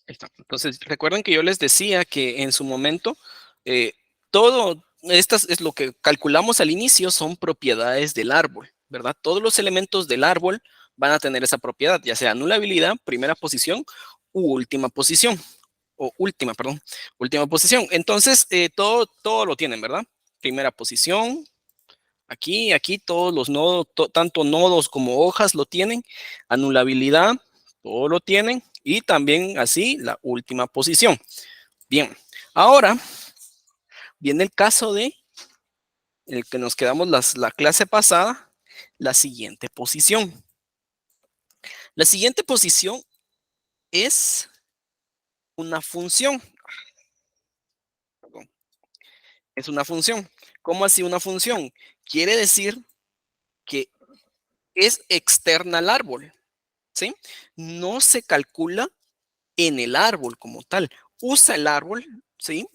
está. Entonces, recuerden que yo les decía que en su momento, todo, estas es lo que calculamos al inicio, son propiedades del árbol, ¿verdad? Todos los elementos del árbol van a tener esa propiedad, ya sea anulabilidad, primera posición u última posición, o última, perdón, última posición. Entonces, todo lo tienen, ¿verdad? Primera posición, aquí todos los nodos, tanto nodos como hojas lo tienen, anulabilidad, todo lo tienen, y también así la última posición. Bien, ahora viene el caso de el que nos quedamos la clase pasada, la siguiente posición. La siguiente posición es una función. Perdón, es una función. ¿Cómo así una función? Quiere decir que es externa al árbol, ¿sí? No se calcula en el árbol como tal. Usa el árbol, ¿sí?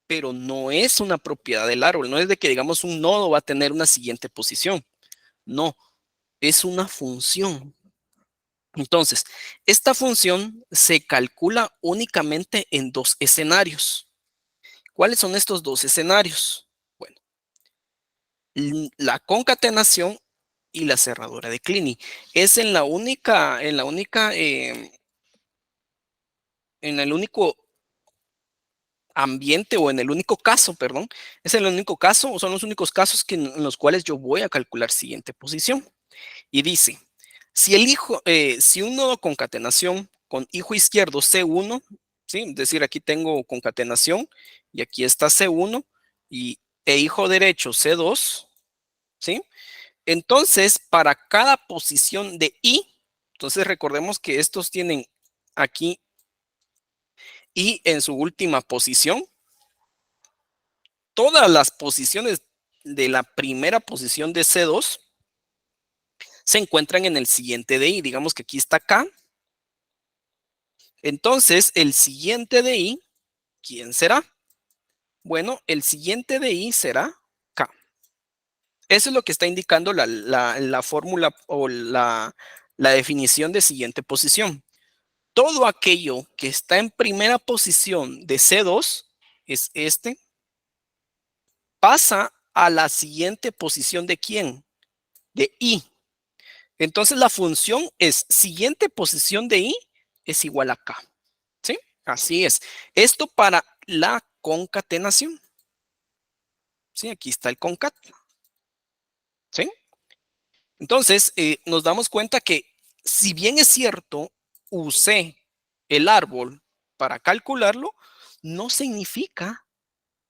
Pero no es una propiedad del árbol. No es de que, digamos, un nodo va a tener una siguiente posición. No, es una función. Entonces, esta función se calcula únicamente en dos escenarios. ¿Cuáles son estos dos escenarios? Bueno, la concatenación y la cerradura de Kleene. Es en el único ambiente o en el único caso, perdón, es el único caso o son los únicos casos en los cuales yo voy a calcular siguiente posición. Y dice, si un nodo concatenación con hijo izquierdo C1, ¿sí? Es decir, aquí tengo concatenación y aquí está C1 e hijo derecho C2, ¿sí? Entonces, para cada posición de I, entonces recordemos que estos tienen aquí I en su última posición, todas las posiciones de la primera posición de C2 se encuentran en el siguiente de I. Digamos que aquí está K. Entonces, el siguiente de I, ¿quién será? Bueno, el siguiente de I será K. Eso es lo que está indicando la fórmula o la definición de siguiente posición. Todo aquello que está en primera posición de C2 es este, pasa a la siguiente posición de ¿quién? De I. Entonces la función es siguiente posición de I es igual a K. ¿Sí? Así es. Esto para la concatenación. ¿Sí? Aquí está el concat. ¿Sí? Entonces nos damos cuenta que si bien es cierto, usé el árbol para calcularlo, no significa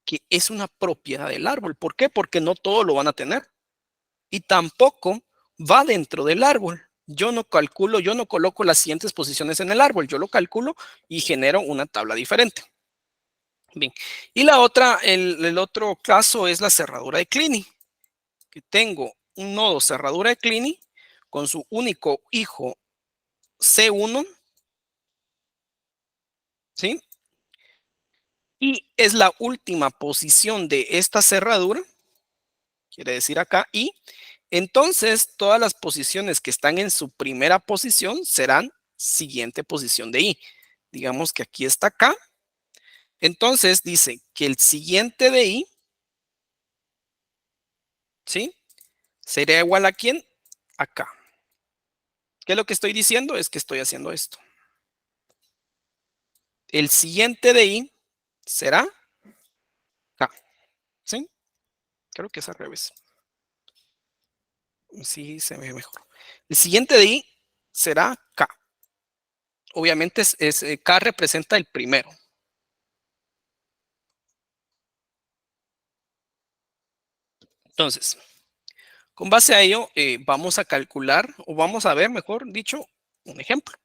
que es una propiedad del árbol. ¿Por qué? Porque no todo lo van a tener. Y tampoco va dentro del árbol. Yo no calculo, yo no coloco las siguientes posiciones en el árbol, yo lo calculo y genero una tabla diferente. Bien, y el otro caso es la cerradura de Kleene, que tengo un nodo cerradura de Kleene con su único hijo C1, ¿sí? Y es la última posición de esta cerradura, quiere decir acá, y entonces todas las posiciones que están en su primera posición serán siguiente posición de I. Digamos que aquí está acá. Entonces dice que el siguiente de I, ¿sí? Sería igual a ¿quién? Acá. ¿Qué es lo que estoy diciendo? Es que estoy haciendo esto. El siguiente de I será K. ¿Sí? Creo que es al revés. Sí, se ve mejor. El siguiente de I será K. Obviamente K representa el primero. Entonces, con base a ello, vamos a calcular, o vamos a ver, mejor dicho, un ejemplo.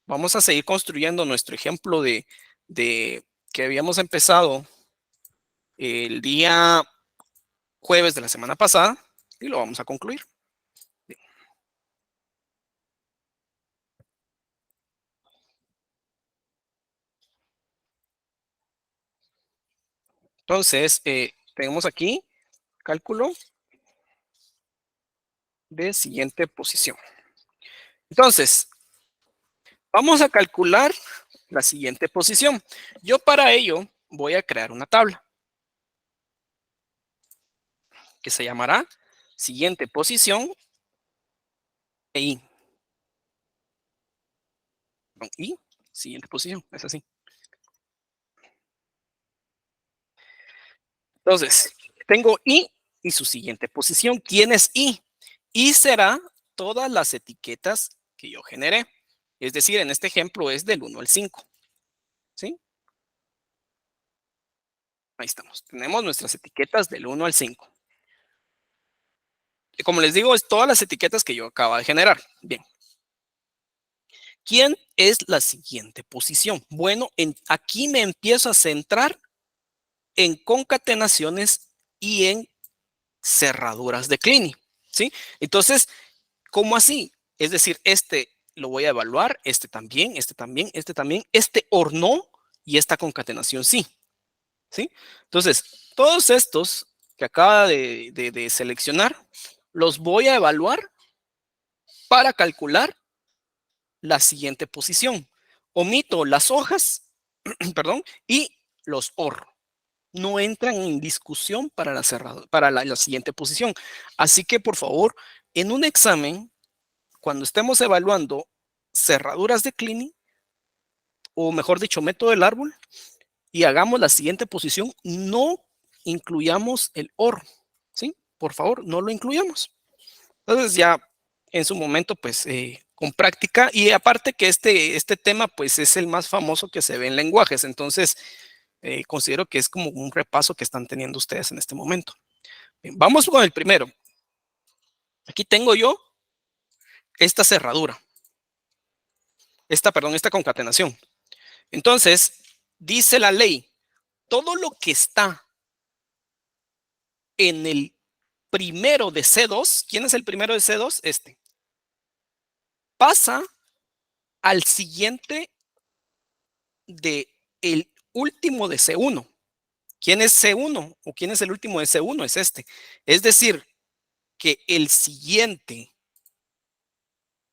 Vamos a seguir construyendo nuestro ejemplo de que habíamos empezado el día jueves de la semana pasada y lo vamos a concluir. Entonces, tenemos aquí cálculo de siguiente posición. Entonces, vamos a calcular la siguiente posición. Yo para ello voy a crear una tabla que se llamará siguiente posición e I. Y siguiente posición, es así. Entonces, tengo I y su siguiente posición. ¿Quién es I? I será todas las etiquetas que yo generé. Es decir, en este ejemplo es del 1 al 5. ¿Sí? Ahí estamos. Tenemos nuestras etiquetas del 1 al 5. Y como les digo, es todas las etiquetas que yo acabo de generar. Bien. ¿Quién es la siguiente posición? Bueno, aquí me empiezo a centrar en concatenaciones y en cerraduras de Clini. ¿Sí? Entonces, ¿cómo así? Es decir, este lo voy a evaluar, este también, este también, este también, este or no y esta concatenación sí. ¿Sí? Entonces, todos estos que acaba de seleccionar, los voy a evaluar para calcular la siguiente posición. Omito las hojas, perdón, y los OR. No entran en discusión para la siguiente posición. Así que, por favor, en un examen, cuando estemos evaluando cerraduras de Clini, o mejor dicho, método del árbol, y hagamos la siguiente posición, no incluyamos el OR, ¿sí? Por favor, no lo incluyamos. Entonces ya en su momento, pues con práctica, y aparte que este tema, pues es el más famoso que se ve en lenguajes, entonces considero que es como un repaso que están teniendo ustedes en este momento. Bien, vamos con el primero. Aquí tengo yo esta cerradura, esta concatenación. Entonces, dice la ley, todo lo que está en el primero de C2, ¿quién es el primero de C2? Este. Pasa al siguiente de el último de C1. ¿Quién es C1 o quién es el último de C1? Es este. Es decir, que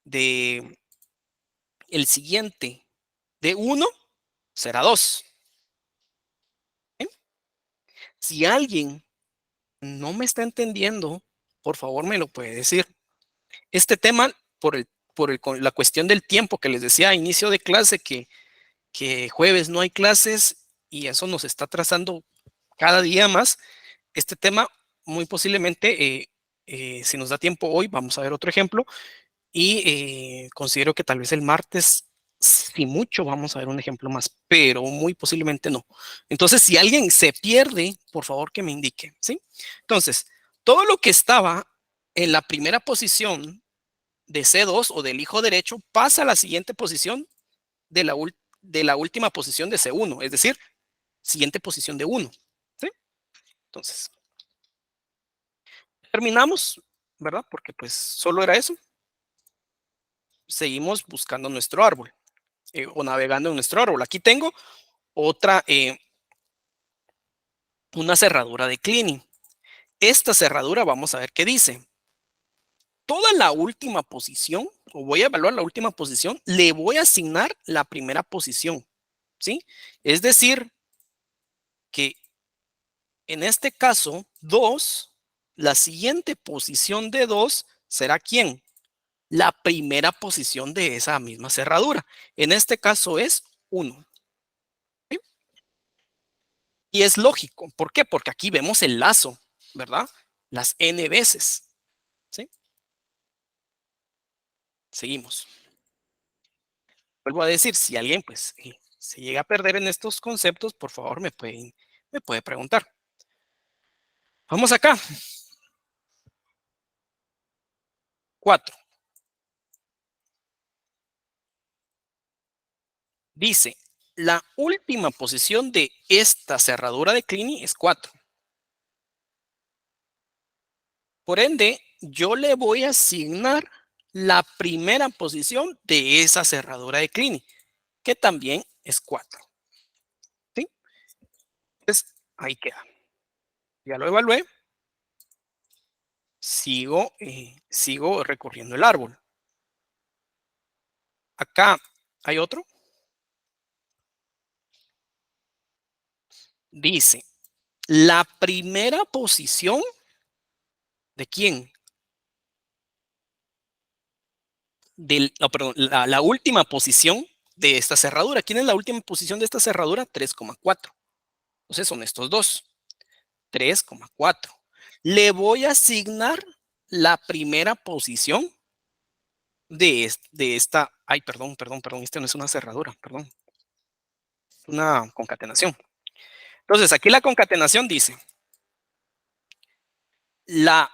de el siguiente de 1 será 2. ¿Eh? Si alguien no me está entendiendo, por favor me lo puede decir. Este tema, la cuestión del tiempo que les decía a inicio de clase, que jueves no hay clases y eso nos está trazando cada día más. Este tema, muy posiblemente, si nos da tiempo hoy, vamos a ver otro ejemplo. Y considero que tal vez el martes, si mucho, vamos a ver un ejemplo más, pero muy posiblemente no. Entonces, si alguien se pierde, por favor que me indique, ¿sí? Entonces, todo lo que estaba en la primera posición de C2 o del hijo derecho pasa a la siguiente posición de la última posición de C1, es decir, siguiente posición de 1, ¿sí? Entonces, terminamos, ¿verdad? Porque pues solo era eso. Seguimos buscando nuestro árbol. O navegando en nuestro árbol. Aquí tengo otra, una cerradura de cleaning. Esta cerradura vamos a ver qué dice. Toda la última posición, o voy a evaluar la última posición, le voy a asignar la primera posición, ¿sí? Es decir, que en este caso, 2, la siguiente posición de 2 será ¿quién? La primera posición de esa misma cerradura. En este caso es 1. Y es lógico. ¿Por qué? Porque aquí vemos el lazo, ¿verdad? Las n veces. ¿Sí? Seguimos. Vuelvo a decir, si alguien pues se llega a perder en estos conceptos, por favor me puede preguntar. Vamos acá. 4. Dice, la última posición de esta cerradura de Clini es 4. Por ende, yo le voy a asignar la primera posición de esa cerradura de Clini, que también es 4. ¿Sí? Entonces, ahí queda. Ya lo evalué. Sigo recorriendo el árbol. Acá hay otro. Dice, la primera posición ¿de quién? No, perdón, la última posición de esta cerradura. ¿Quién es la última posición de esta cerradura? 3,4. Entonces son estos dos. 3,4. Le voy a asignar la primera posición de esta. Ay, perdón. Esta no es una cerradura, perdón. Una concatenación. Entonces, aquí la concatenación dice, la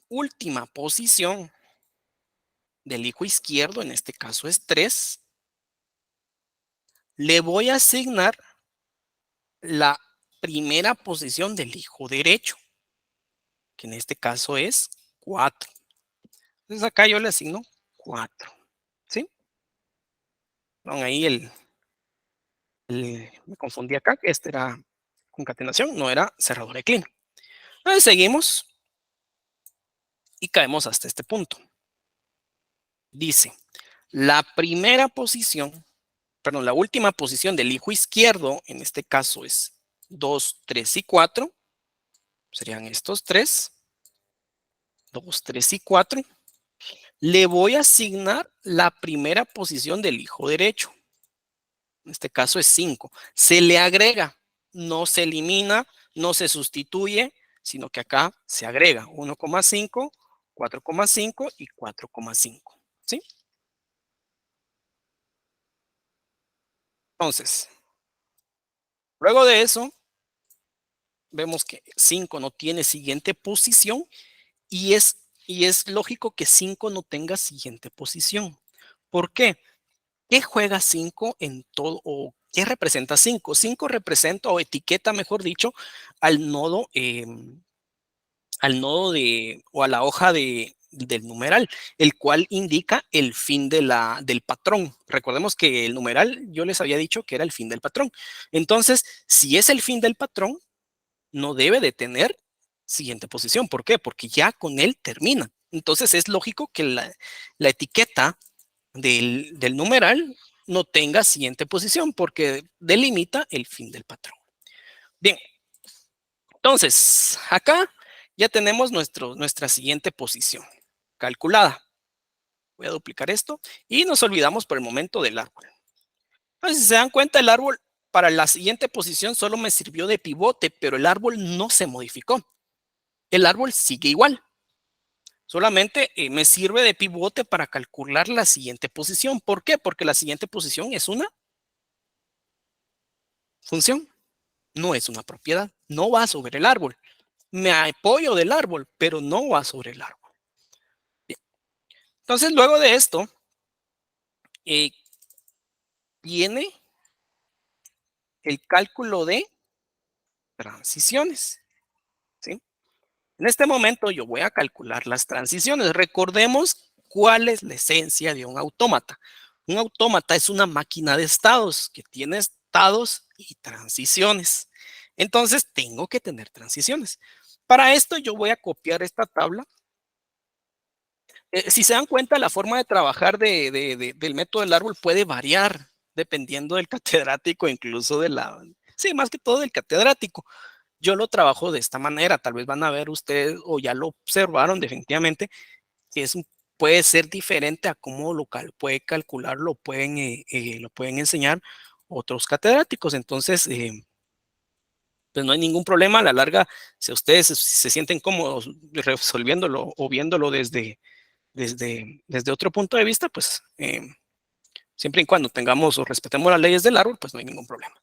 última posición del hijo izquierdo, en este caso es 3, le voy a asignar la primera posición del hijo derecho, que en este caso es 4. Entonces acá yo le asigno 4. ¿Sí? Ahí me confundí acá, que este era concatenación, no era cerradura de Kleene. Entonces seguimos y caemos hasta este punto. Dice, la primera posición, perdón, la última posición del hijo izquierdo, en este caso es 2, 3 y 4. Serían estos 3. 2, 3 y 4. Le voy a asignar la primera posición del hijo derecho. En este caso es 5. Se le agrega, no se elimina, no se sustituye, sino que acá se agrega 1,5, 4,5 y 4,5. ¿Sí? Entonces, luego de eso, vemos que 5 no tiene siguiente posición y es lógico que 5 no tenga siguiente posición. ¿Por qué? ¿Qué juega 5 en todo o qué representa 5? 5 representa o etiqueta, mejor dicho, al nodo, o a la hoja del numeral, el cual indica el fin del patrón. Recordemos que el numeral yo les había dicho que era el fin del patrón. Entonces, si es el fin del patrón, no debe de tener siguiente posición. ¿Por qué? Porque ya con él termina. Entonces es lógico que la etiqueta del numeral no tenga siguiente posición porque delimita el fin del patrón. Bien, entonces acá ya tenemos nuestra siguiente posición calculada. Voy a duplicar esto y nos olvidamos por el momento del árbol. Entonces, si se dan cuenta, el árbol para la siguiente posición solo me sirvió de pivote, pero el árbol no se modificó. El árbol sigue igual. Solamente me sirve de pivote para calcular la siguiente posición. ¿Por qué? Porque la siguiente posición es una función, no es una propiedad, no va sobre el árbol. Me apoyo del árbol, pero no va sobre el árbol. Bien. Entonces, luego de esto, viene el cálculo de transiciones. ¿Sí? En este momento yo voy a calcular las transiciones. Recordemos cuál es la esencia de un autómata. Un autómata es una máquina de estados que tiene estados y transiciones. Entonces tengo que tener transiciones. Para esto yo voy a copiar esta tabla. Si se dan cuenta, la forma de trabajar del método del árbol puede variar dependiendo del catedrático, incluso sí, más que todo del catedrático. Yo lo trabajo de esta manera, tal vez van a ver ustedes o ya lo observaron definitivamente, que puede ser diferente a cómo puede calcular, lo pueden enseñar otros catedráticos. Entonces, pues no hay ningún problema. A la larga, si ustedes se sienten cómodos resolviéndolo o viéndolo desde otro punto de vista, pues siempre y cuando tengamos o respetemos las leyes del árbol, pues no hay ningún problema.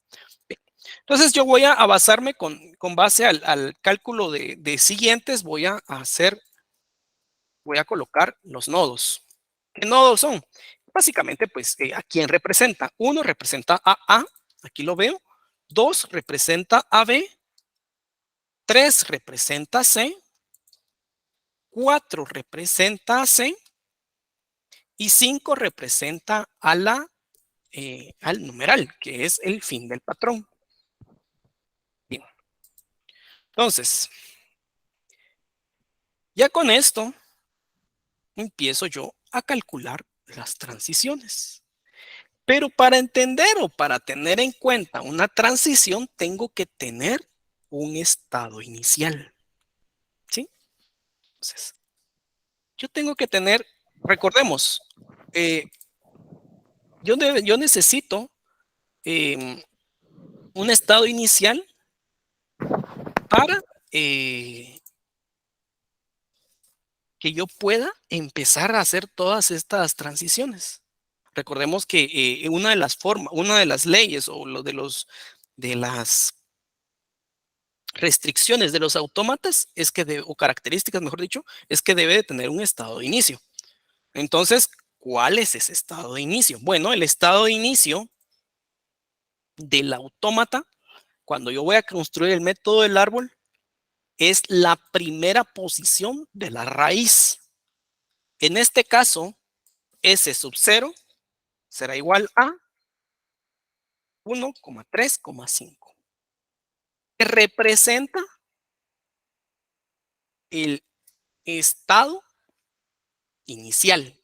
Bien. Entonces yo voy a basarme con base al cálculo de siguientes, voy a colocar los nodos. ¿Qué nodos son? Básicamente, pues, ¿a quién representa? 1 representa a A, aquí lo veo. 2 representa a B. 3 representa a C. 4 representa a C. Y 5 representa al numeral, que es el fin del patrón. Bien. Entonces, ya con esto, empiezo yo a calcular las transiciones. Pero para entender o para tener en cuenta una transición, tengo que tener un estado inicial. ¿Sí? Entonces, yo tengo que tener, recordemos, eh, yo necesito un estado inicial para que yo pueda empezar a hacer todas estas transiciones. Recordemos que una de las formas, una de las leyes o lo de las restricciones de los autómatas es que, o características, mejor dicho, es que debe de tener un estado de inicio. Entonces, ¿cuál es ese estado de inicio? Bueno, el estado de inicio del autómata, cuando yo voy a construir el método del árbol, es la primera posición de la raíz. En este caso, S sub 0 será igual a 1,3,5, que representa el estado inicial,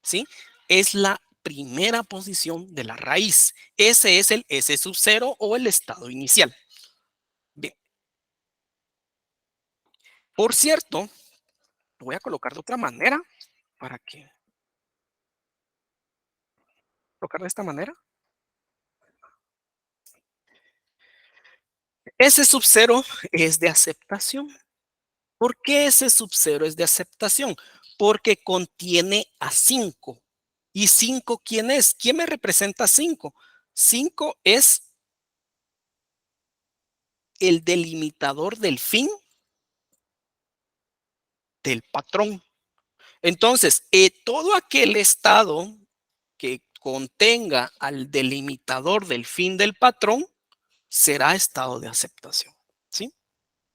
¿sí? Es la primera posición de la raíz. Ese es el S sub 0 o el estado inicial. Bien. Por cierto, lo voy a colocar de otra manera para que colocar de esta manera. S sub 0 es de aceptación. ¿Por qué ese sub 0 es de aceptación? Porque contiene a 5. ¿Y 5 quién es? ¿Quién me representa 5? 5 es el delimitador del fin del patrón. Entonces, todo aquel estado que contenga al delimitador del fin del patrón será estado de aceptación, ¿sí?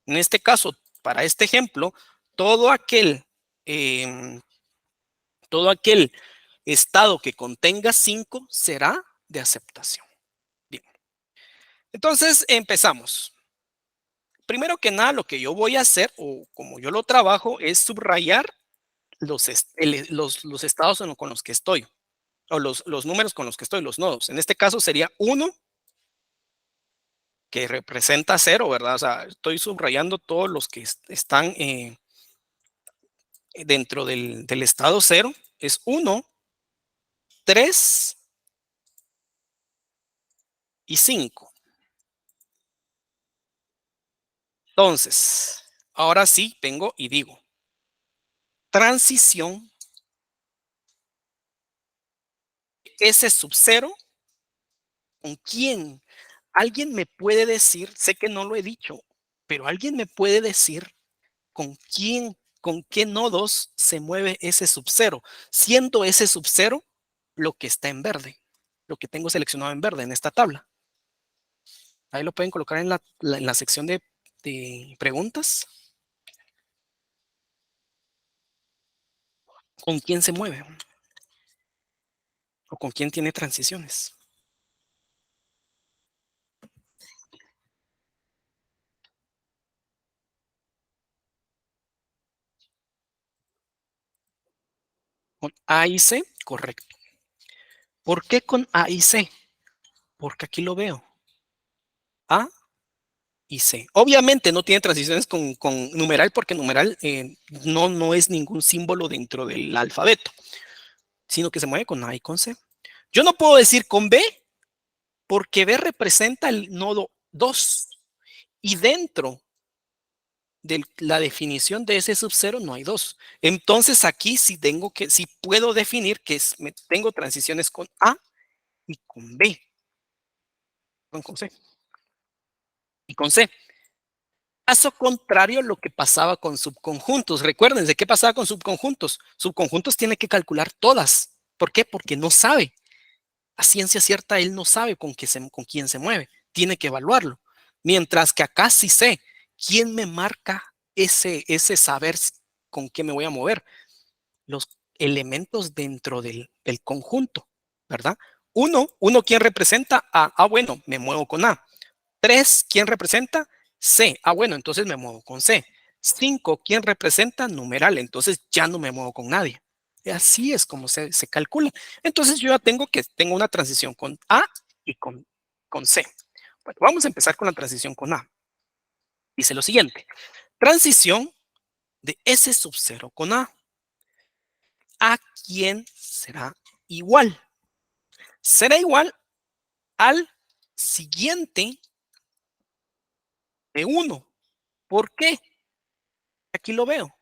En este caso, para este ejemplo, todo aquel, eh, todo aquel estado que contenga 5 será de aceptación. Bien. Entonces, empezamos. Primero que nada, lo que yo voy a hacer, o como yo lo trabajo, es subrayar los estados con los que estoy, o los números con los que estoy, los nodos. En este caso sería 1, que representa 0, ¿verdad? O sea, estoy subrayando todos los que están dentro del estado 0. Es 1, 3 y 5. Entonces, ahora sí vengo y digo, transición S sub 0, ¿con quién? Alguien me puede decir, sé que no lo he dicho, pero alguien me puede decir con quién, con qué nodos se mueve ese sub 0, siendo ese sub 0 lo que está en verde, lo que tengo seleccionado en verde en esta tabla. Ahí lo pueden colocar en la sección de preguntas. ¿Con quién se mueve? ¿O con quién tiene transiciones? Con A y C, correcto. ¿Por qué con A y C? Porque aquí lo veo. A y C. Obviamente no tiene transiciones con numeral porque numeral no es ningún símbolo dentro del alfabeto, sino que se mueve con A y con C. Yo no puedo decir con B porque B representa el nodo 2 y dentro de la definición de ese sub 0 no hay 2. Entonces aquí sí puedo definir que tengo transiciones con A y con B, con C y con C. Caso contrario, lo que pasaba con subconjuntos. Recuerden, ¿de qué pasaba con subconjuntos? Subconjuntos tiene que calcular todas. ¿Por qué? Porque no sabe. A ciencia cierta, él no sabe con quién se mueve. Tiene que evaluarlo. Mientras que acá sí sé quién me marca ese saber con qué me voy a mover. Los elementos dentro del conjunto, ¿verdad? Uno, ¿quién representa A? Ah, bueno, me muevo con A. 3, ¿quién representa? C. Ah, bueno, entonces me muevo con C. 5, ¿quién representa? Numeral, entonces ya no me muevo con nadie. Así es como se calcula. Entonces yo ya tengo una transición con A y con C. Bueno, vamos a empezar con la transición con A. Dice lo siguiente. Transición de S sub 0 con A. ¿A quién será igual? Será igual al siguiente de 1. ¿Por qué? Aquí lo veo.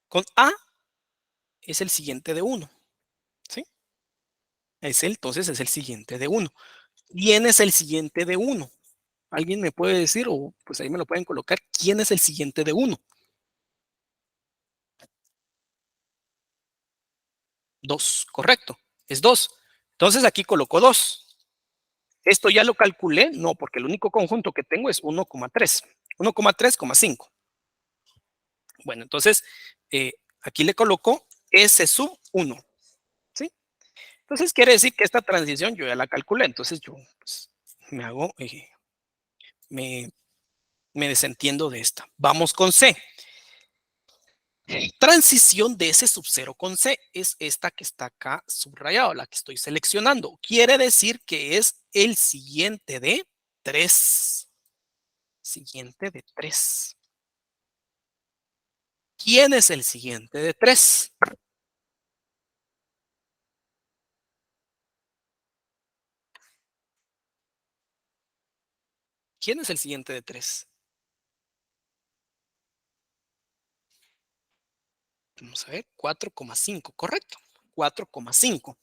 Con A es el siguiente de 1. ¿Sí? Entonces es el siguiente de 1. ¿Quién es el siguiente de 1? ¿Alguien me puede decir? O pues ahí me lo pueden colocar. ¿Quién es el siguiente de 1? 2, correcto. Es 2. Entonces aquí coloco 2. ¿Esto ya lo calculé? No, porque el único conjunto que tengo es 1,3. 1,3,5. Bueno, entonces aquí le coloco S sub 1. ¿Sí? Entonces quiere decir que esta transición yo ya la calculé. Entonces yo pues, me, me desentiendo de esta. Vamos con C. Transición de S sub 0 con C es esta que está acá subrayado, la que estoy seleccionando. Quiere decir que es el siguiente de 3. Siguiente de 3. ¿Quién es el siguiente de 3? ¿Quién es el siguiente de 3? Vamos a ver, 4,5, correcto. 4,5.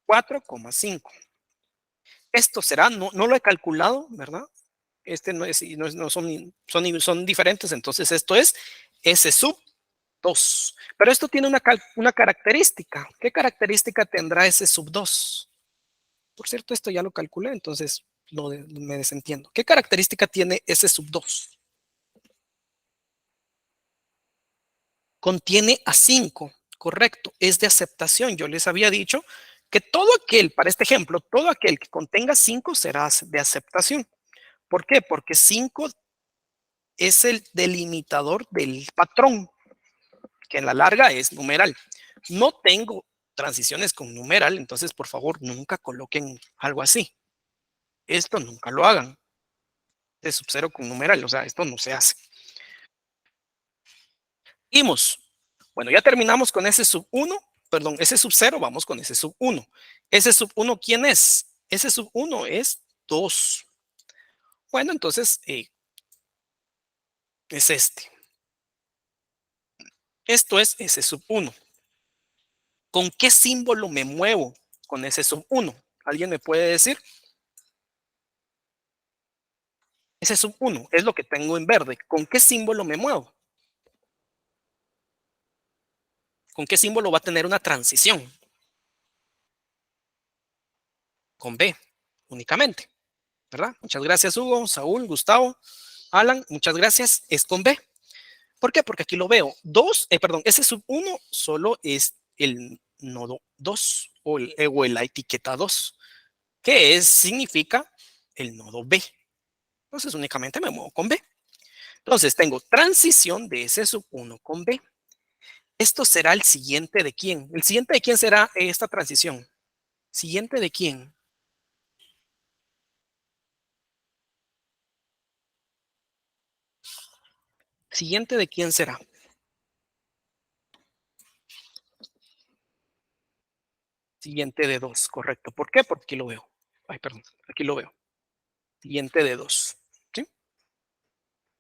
4,5. Esto será, no lo he calculado, ¿verdad? Este no es, no son diferentes, entonces esto es S sub 2. Pero esto tiene una característica. ¿Qué característica tendrá S sub 2? Por cierto, esto ya lo calculé, entonces me desentiendo. ¿Qué característica tiene S sub 2? Contiene a 5, correcto, es de aceptación. Yo les había dicho que todo aquel, para este ejemplo, todo aquel que contenga 5 será de aceptación. ¿Por qué? Porque 5 es el delimitador del patrón, que en la larga es numeral. No tengo transiciones con numeral, entonces por favor nunca coloquen algo así. Esto nunca lo hagan. De sub 0 con numeral, o sea, esto no se hace. Seguimos. Bueno, ya terminamos con ese sub 1, perdón, ese sub 0, vamos con ese sub 1. Ese sub 1, ¿quién es? Ese sub 1 es 2. Bueno, entonces es este. Esto es ese sub 1. ¿Con qué símbolo me muevo con ese sub 1? ¿Alguien me puede decir? Ese sub 1 es lo que tengo en verde. ¿Con qué símbolo me muevo? ¿Con qué símbolo va a tener una transición? Con B, únicamente, ¿verdad? Muchas gracias, Hugo, Saúl, Gustavo, Alan, muchas gracias. Es con B. ¿Por qué? Porque aquí lo veo. Ese sub 1 solo es el nodo 2 o la etiqueta 2, que significa el nodo B. Entonces únicamente me muevo con B. Entonces tengo transición de ese sub 1 con B. Esto será el siguiente de quién. ¿El siguiente de quién será esta transición? ¿Siguiente de quién? ¿Siguiente de quién será? Siguiente de 2, correcto. ¿Por qué? Porque aquí lo veo. Ay, perdón, aquí lo veo. Siguiente de 2. ¿Sí?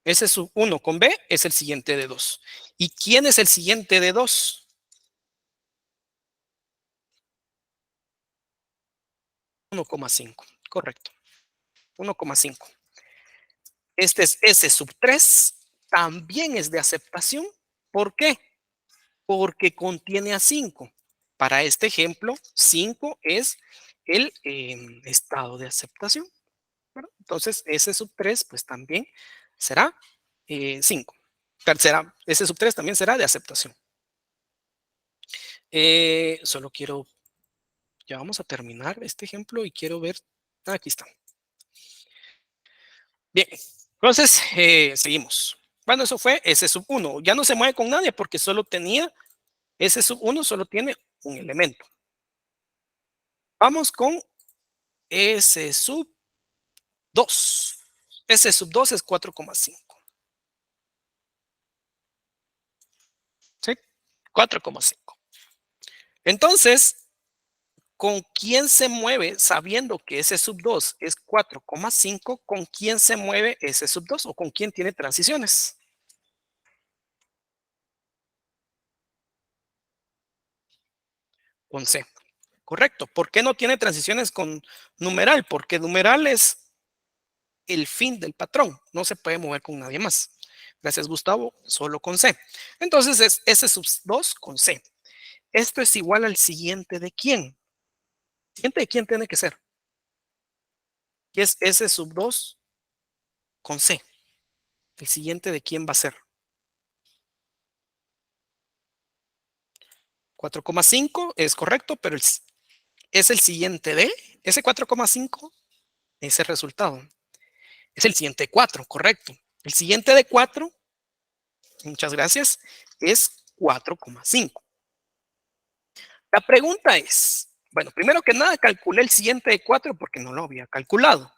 Ese sub 1 con B es el siguiente de 2. ¿Y quién es el siguiente de 2? 1,5. Correcto. 1,5. Este es S sub 3. También es de aceptación. ¿Por qué? Porque contiene a 5. Para este ejemplo, 5 es el estado de aceptación. ¿Verdad? Entonces, S sub 3, pues también será 5. S sub 3 también será de aceptación. Solo quiero, ya vamos a terminar este ejemplo y quiero ver, aquí está. Bien, entonces seguimos. Bueno, eso fue S sub 1. Ya no se mueve con nadie porque solo tenía S sub 1, solo tiene un elemento. Vamos con S sub 2. S sub 2 es 4,5. ¿Sí? 4,5. Entonces, ¿con quién se mueve sabiendo que S sub 2 es 4,5? ¿Con quién se mueve S sub 2 o con quién tiene transiciones? Con C. Correcto. ¿Por qué no tiene transiciones con numeral? Porque numeral es el fin del patrón. No se puede mover con nadie más. Gracias, Gustavo. Solo con C. Entonces es S sub 2 con C. Esto es igual al siguiente de quién. ¿Siguiente de quién tiene que ser? Y es S sub 2 con C. El siguiente de quién va a ser. 4,5 es correcto, pero es el siguiente de ese 4,5, ese resultado. Es el siguiente de 4, correcto. El siguiente de 4, muchas gracias, es 4,5. La pregunta es, bueno, primero que nada calculé el siguiente de 4 porque no lo había calculado.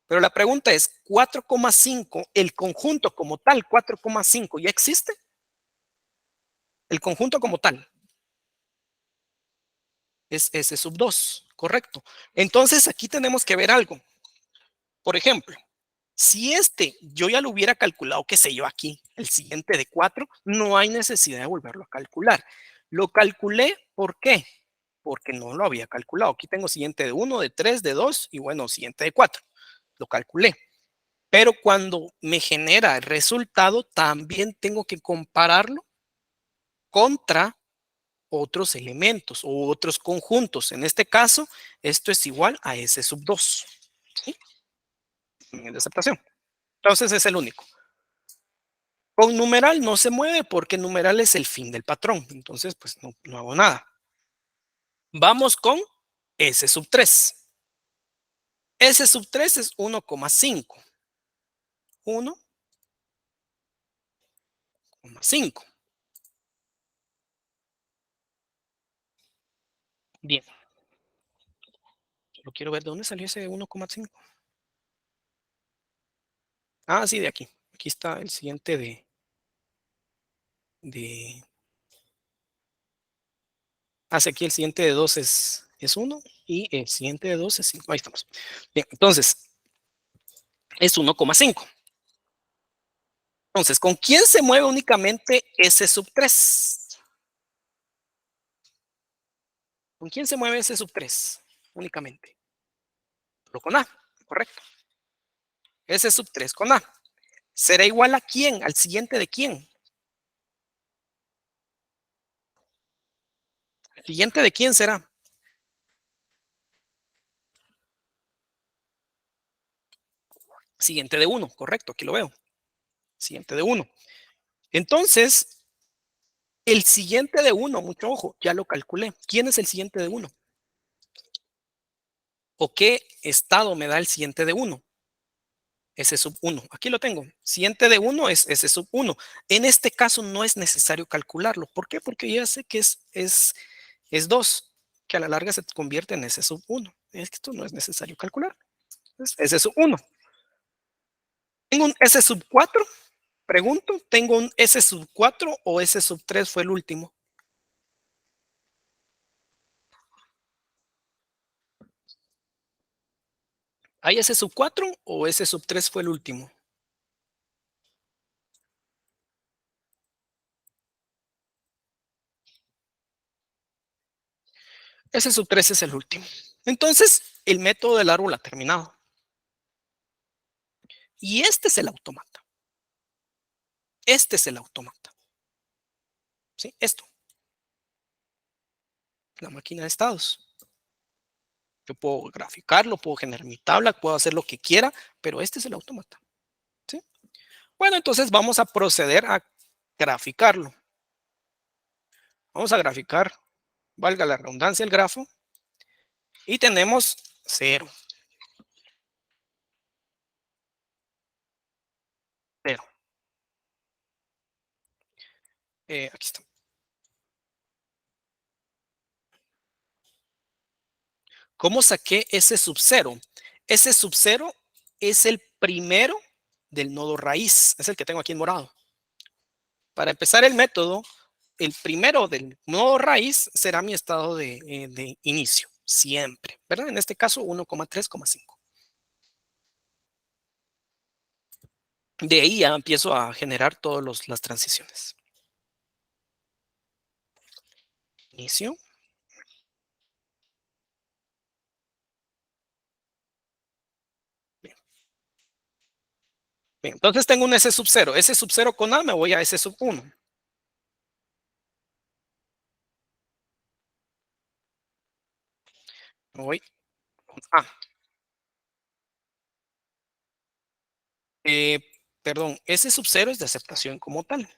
Pero la pregunta es, 4,5, el conjunto como tal, 4,5, ¿ya existe? El conjunto como tal es S sub 2, correcto. Entonces aquí tenemos que ver algo. Por ejemplo, si yo ya lo hubiera calculado, qué sé yo, aquí, el siguiente de 4, no hay necesidad de volverlo a calcular. Lo calculé, ¿por qué? Porque no lo había calculado. Aquí tengo siguiente de 1, de 3, de 2 y bueno, siguiente de 4. Lo calculé. Pero cuando me genera el resultado, también tengo que compararlo contra otros elementos o otros conjuntos. En este caso, esto es igual a S sub 2. ¿Sí? De aceptación. Entonces es el único. Con numeral no se mueve porque numeral es el fin del patrón. Entonces, pues no hago nada. Vamos con S sub 3. S sub 3 es 1,5. 1,5. Bien. Solo quiero ver de dónde salió ese 1,5. Ah, sí, de aquí. Aquí está el siguiente de hacia aquí el siguiente de 2 es 1 y el siguiente de 2 es 5. Ahí estamos. Bien, entonces es 1,5. Entonces, ¿con quién se mueve únicamente S sub 3? ¿Con quién se mueve S sub 3 únicamente? Solo con A, correcto. S sub 3 con A. ¿Será igual a quién? ¿Al siguiente de quién? ¿El siguiente de quién será? Siguiente de 1, correcto, aquí lo veo. Siguiente de 1. Entonces, el siguiente de 1, mucho ojo, ya lo calculé. ¿Quién es el siguiente de 1? ¿O qué estado me da el siguiente de 1? S sub 1. Aquí lo tengo. Siguiente de 1 es S sub 1. En este caso no es necesario calcularlo. ¿Por qué? Porque ya sé que es 2, que a la larga se convierte en S sub 1. Es que esto no es necesario calcular. Es S sub 1. ¿Tengo un S sub 4? Pregunto, ¿tengo un S sub 4 o S sub 3 fue el último? ¿Hay S sub 4 o S sub 3 fue el último? S sub 3 es el último. Entonces, el método del árbol ha terminado. Y este es el autómata. Este es el autómata. ¿Sí? Esto, la máquina de estados. Yo puedo graficarlo, puedo generar mi tabla, puedo hacer lo que quiera, pero este es el autómata. ¿Sí? Bueno, entonces vamos a proceder a graficarlo. Vamos a graficar, valga la redundancia, el grafo. Y tenemos 0, 0. Aquí está. ¿Cómo saqué ese sub cero? Ese sub cero es el primero del nodo raíz, es el que tengo aquí en morado. Para empezar el método, el primero del nodo raíz será mi estado de inicio, siempre, ¿verdad? En este caso 1,3,5. De ahí ya empiezo a generar todas las transiciones. Inicio. Bien. Bien, entonces tengo un S sub 0. S sub 0 con A me voy a S sub 1. Me voy con A. Eh, Perdón, S sub 0 es de aceptación como tal.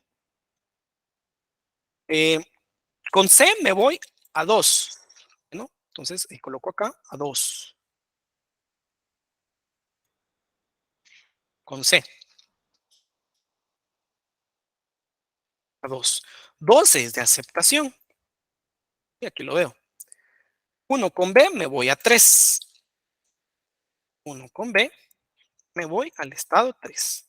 Eh, con C me voy a 2, ¿no? Entonces coloco acá a 2. Con C a 2. 2 es de aceptación. Y aquí lo veo. 1 con B me voy a 3. 1 con B me voy al estado 3.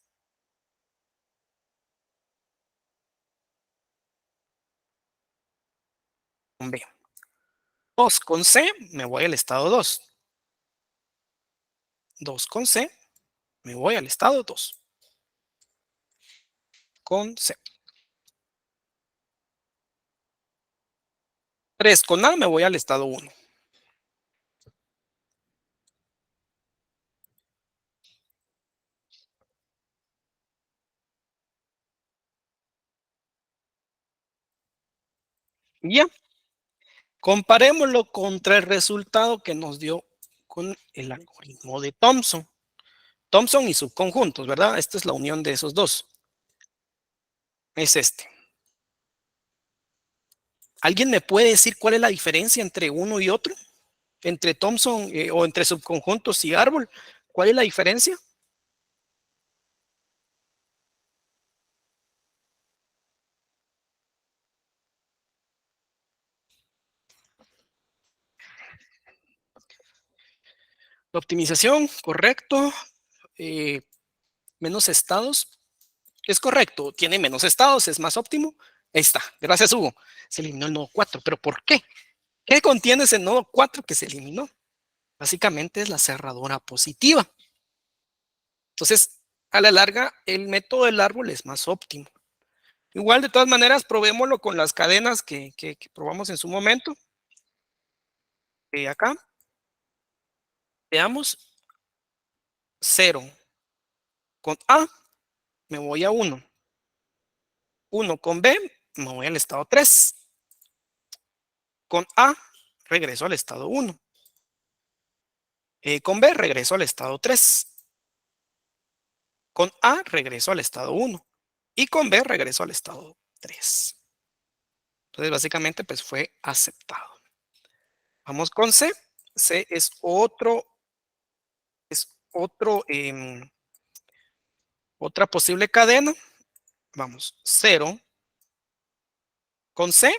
Con B. 2 con C me voy al estado 2. 2 con C me voy al estado 2. Con C. 3 con A me voy al estado 1. Y ya. Comparémoslo contra el resultado que nos dio con el algoritmo de Thomson. Thomson y subconjuntos, ¿verdad? Esta es la unión de esos dos. Es este. ¿Alguien me puede decir cuál es la diferencia entre uno y otro? Entre Thomson o entre subconjuntos y árbol. ¿Cuál es la diferencia? La optimización, correcto. Eh, Menos estados. Es correcto. Tiene menos estados, es más óptimo. Ahí está. Gracias, Hugo. Se eliminó el nodo 4. ¿Pero por qué? ¿Qué contiene ese nodo 4 que se eliminó? Básicamente es la cerradura positiva. Entonces, a la larga, el método del árbol es más óptimo. Igual, de todas maneras, probémoslo con las cadenas que probamos en su momento. Acá, veamos, 0. Con A, me voy a 1. 1 con B, me voy al estado 3. Con A, regreso al estado 1. Con B, regreso al estado 3. Con A, regreso al estado 1. Y con B, regreso al estado 3. Entonces, básicamente, pues fue aceptado. Vamos con C. C es otra posible cadena. Vamos, 0 con C,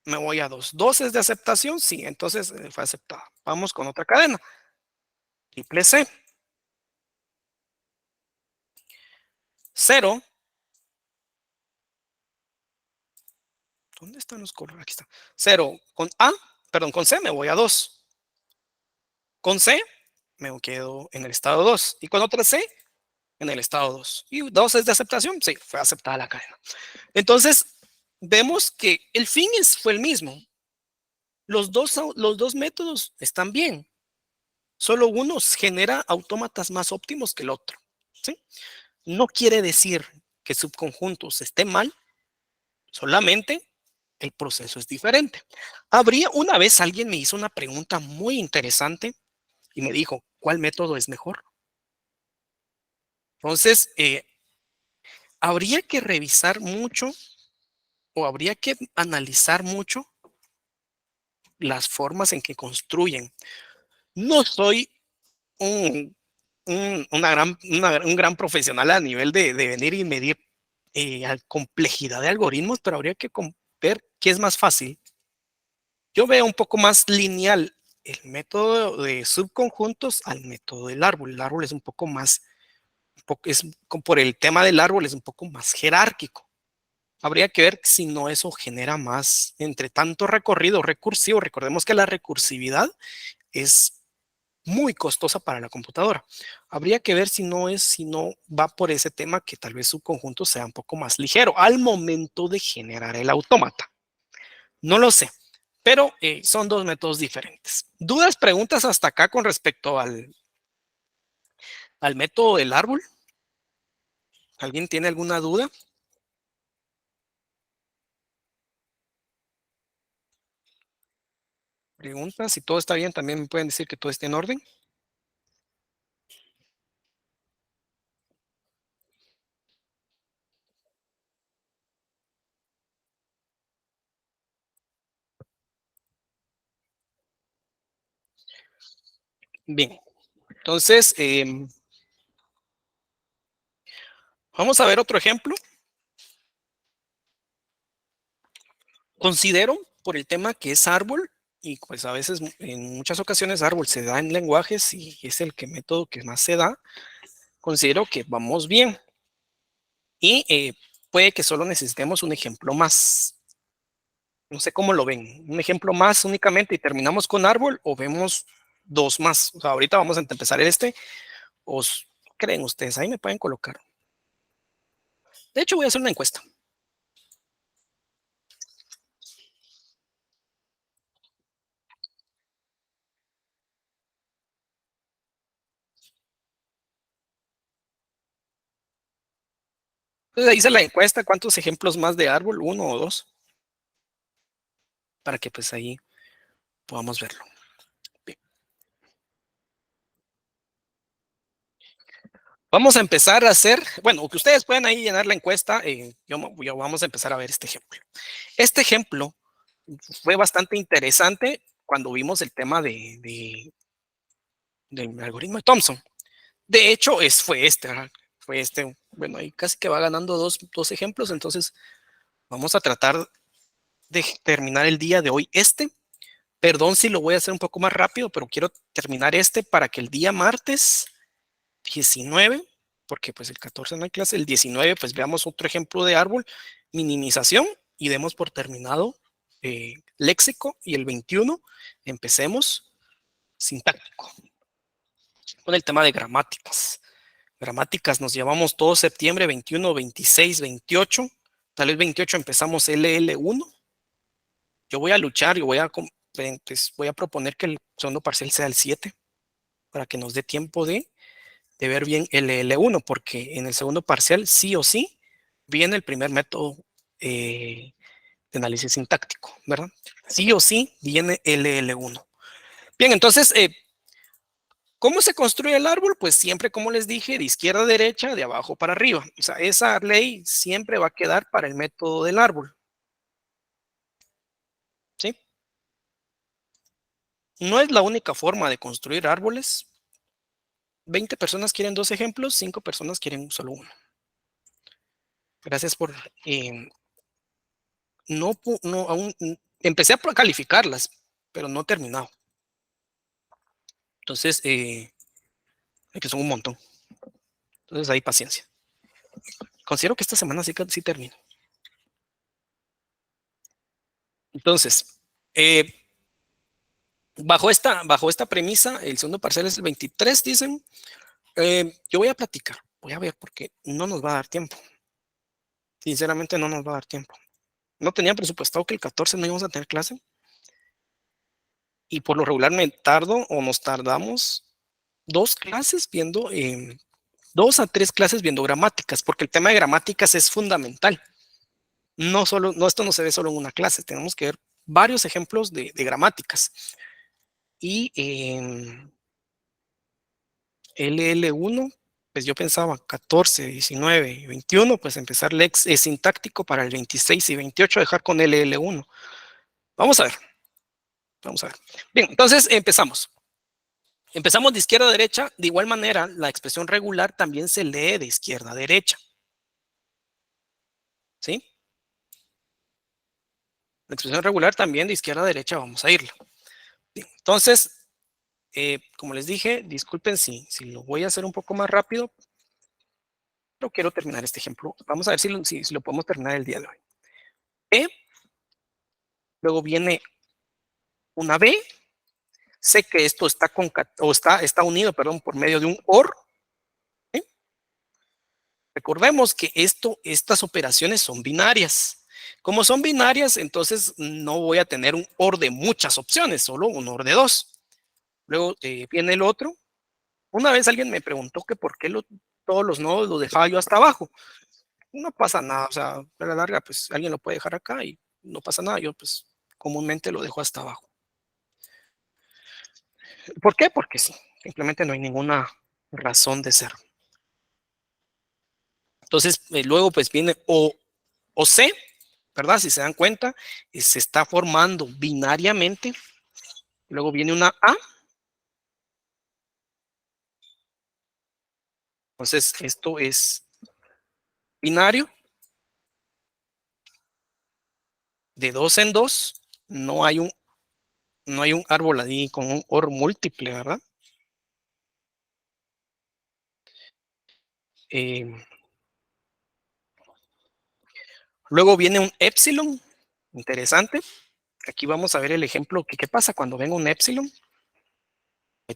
me voy a 2. 2 es de aceptación, sí, entonces fue aceptada. Vamos con otra cadena. Triple C. 0. ¿Dónde están los colores? Aquí está. 0 con A, perdón, con C me voy a 2. Con C me quedo en el estado 2. Y con otra C en el estado 2. ¿Y 2 es de aceptación? Sí, fue aceptada la cadena. Entonces, vemos que el fin fue el mismo. Los dos métodos están bien. Solo uno genera autómatas más óptimos que el otro. ¿Sí? No quiere decir que subconjuntos esté mal, solamente el proceso es diferente. Una vez alguien me hizo una pregunta muy interesante y me dijo, ¿cuál método es mejor? Entonces, habría que revisar mucho o habría que analizar mucho las formas en que construyen. No soy un gran profesional a nivel de venir y medir complejidad de algoritmos, pero habría que ver qué es más fácil. Yo veo un poco más lineal el método de subconjuntos al método del árbol. El árbol es un poco más, por el tema del árbol es un poco más jerárquico. Habría que ver si no eso genera más, entre tanto recorrido recursivo. Recordemos que la recursividad es muy costosa para la computadora. Habría que ver si no va por ese tema que tal vez su conjunto sea un poco más ligero al momento de generar el autómata. No lo sé, pero son dos métodos diferentes. ¿Dudas, preguntas hasta acá con respecto al método del árbol? ¿Alguien tiene alguna duda? Preguntas, si todo está bien, también me pueden decir que todo esté en orden. Bien, entonces vamos a ver otro ejemplo. Considero por el tema que es árbol y pues a veces en muchas ocasiones árbol se da en lenguajes y es el método que más se da. Considero que vamos bien y puede que solo necesitemos un ejemplo más. No sé cómo lo ven. Un ejemplo más únicamente y terminamos con árbol o vemos dos más. O sea, ahorita vamos a empezar o creen ustedes, ahí me pueden colocar. De hecho, voy a hacer una encuesta. Entonces ahí hice la encuesta, ¿cuántos ejemplos más de árbol? ¿Uno o dos? Para que pues ahí podamos verlo. Bien. Vamos a empezar a hacer, bueno, que ustedes pueden ahí llenar la encuesta. Vamos a empezar a ver este ejemplo. Este ejemplo fue bastante interesante cuando vimos el tema del algoritmo de Thompson. De hecho, fue este, bueno, ahí casi que va ganando dos ejemplos, entonces vamos a tratar de terminar el día de hoy Perdón si lo voy a hacer un poco más rápido, pero quiero terminar para que el día martes 19, porque pues el 14 no hay clase, el 19 pues veamos otro ejemplo de árbol, minimización y demos por terminado léxico y el 21 empecemos sintáctico con el tema de gramáticas. Gramáticas nos llevamos todo septiembre, 21, 26, 28, tal vez 28 empezamos LL1. Yo voy a luchar, pues voy a proponer que el segundo parcial sea el 7 para que nos dé tiempo de ver bien el L1, porque en el segundo parcial sí o sí viene el primer método de análisis sintáctico, ¿verdad? Sí o sí viene el L1. Bien, entonces, ¿cómo se construye el árbol? Pues siempre, como les dije, de izquierda a derecha, de abajo para arriba. O sea, esa ley siempre va a quedar para el método del árbol, ¿sí? No es la única forma de construir árboles. 20 personas quieren dos ejemplos, 5 personas quieren solo uno. Gracias por no, aún empecé a calificarlas, pero no he terminado. Entonces, que son un montón. Entonces, hay paciencia. Considero que esta semana sí termino. Entonces, bajo esta premisa, el segundo parcial es el 23, dicen. Yo voy a platicar, voy a ver, porque no nos va a dar tiempo. Sinceramente, no nos va a dar tiempo. No tenía presupuestado que el 14 no íbamos a tener clase. Y por lo regular me tardo o nos tardamos 2 clases viendo, 2 a 3 clases viendo gramáticas, porque el tema de gramáticas es fundamental. Esto no se ve solo en una clase, tenemos que ver varios ejemplos de gramáticas. Y LL1, pues yo pensaba 14, 19, 21, pues empezar Lex sintáctico para el 26 y 28, dejar con LL1. Vamos a ver, vamos a ver. Bien, entonces empezamos. Empezamos de izquierda a derecha. De igual manera, la expresión regular también se lee de izquierda a derecha. ¿sí? La expresión regular también de izquierda a derecha vamos a irla. Entonces, como les dije, disculpen si lo voy a hacer un poco más rápido, pero quiero terminar este ejemplo. Vamos a ver si lo podemos terminar el día de hoy. E, luego viene una B, sé que esto está unido, perdón, por medio de un OR. ¿Sí? Recordemos que estas operaciones son binarias. Como son binarias, entonces no voy a tener un OR de muchas opciones, solo un OR de dos. Luego viene el otro. Una vez alguien me preguntó que por qué todos los nodos los dejaba yo hasta abajo. No pasa nada, o sea, a la larga, pues alguien lo puede dejar acá y no pasa nada. Yo, pues, comúnmente lo dejo hasta abajo. ¿Por qué? Porque sí, simplemente no hay ninguna razón de ser. Entonces, luego, pues viene o C, ¿verdad? Si se dan cuenta, se está formando binariamente. Luego viene una A. Entonces, esto es binario de dos en dos. No hay un árbol ahí con un OR múltiple, ¿verdad? Eh, luego viene un epsilon, interesante. Aquí vamos a ver el ejemplo que qué pasa cuando venga un epsilon.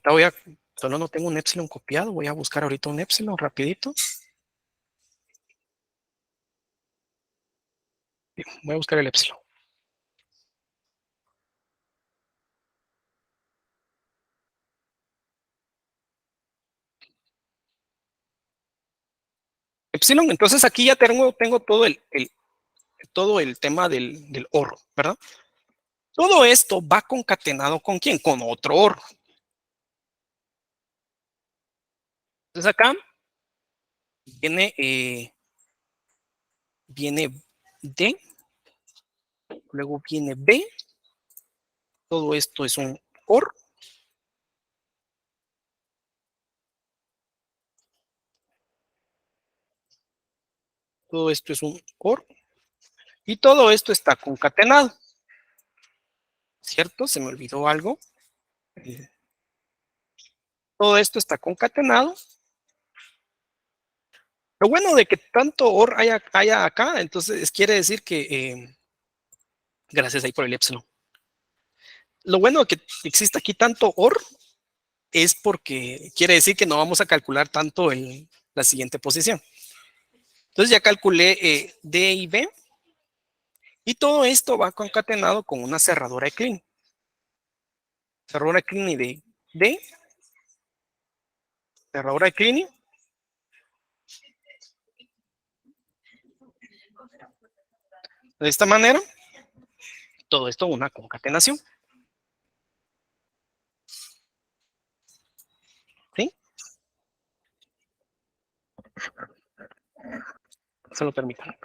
Ahorita solo no tengo un epsilon copiado, voy a buscar ahorita un epsilon rapidito. Voy a buscar el epsilon. Epsilon, entonces aquí ya tengo todo el tema del OR, ¿verdad? Todo esto va concatenado con quién? Con otro OR. Entonces acá viene D, luego viene B, todo esto es un OR, todo esto es un OR, y todo esto está concatenado, ¿cierto? Se me olvidó algo. Todo esto está concatenado. Lo bueno de que tanto OR haya acá, entonces quiere decir que, gracias ahí por el epsilon. Lo bueno de que exista aquí tanto OR es porque quiere decir que no vamos a calcular tanto la siguiente posición. Entonces ya calculé D y B, y todo esto va concatenado con una cerradura de Kleene. Cerradura de Kleene de D, cerradura de Kleene. De esta manera, todo esto una concatenación. ¿Sí? Se lo permitan.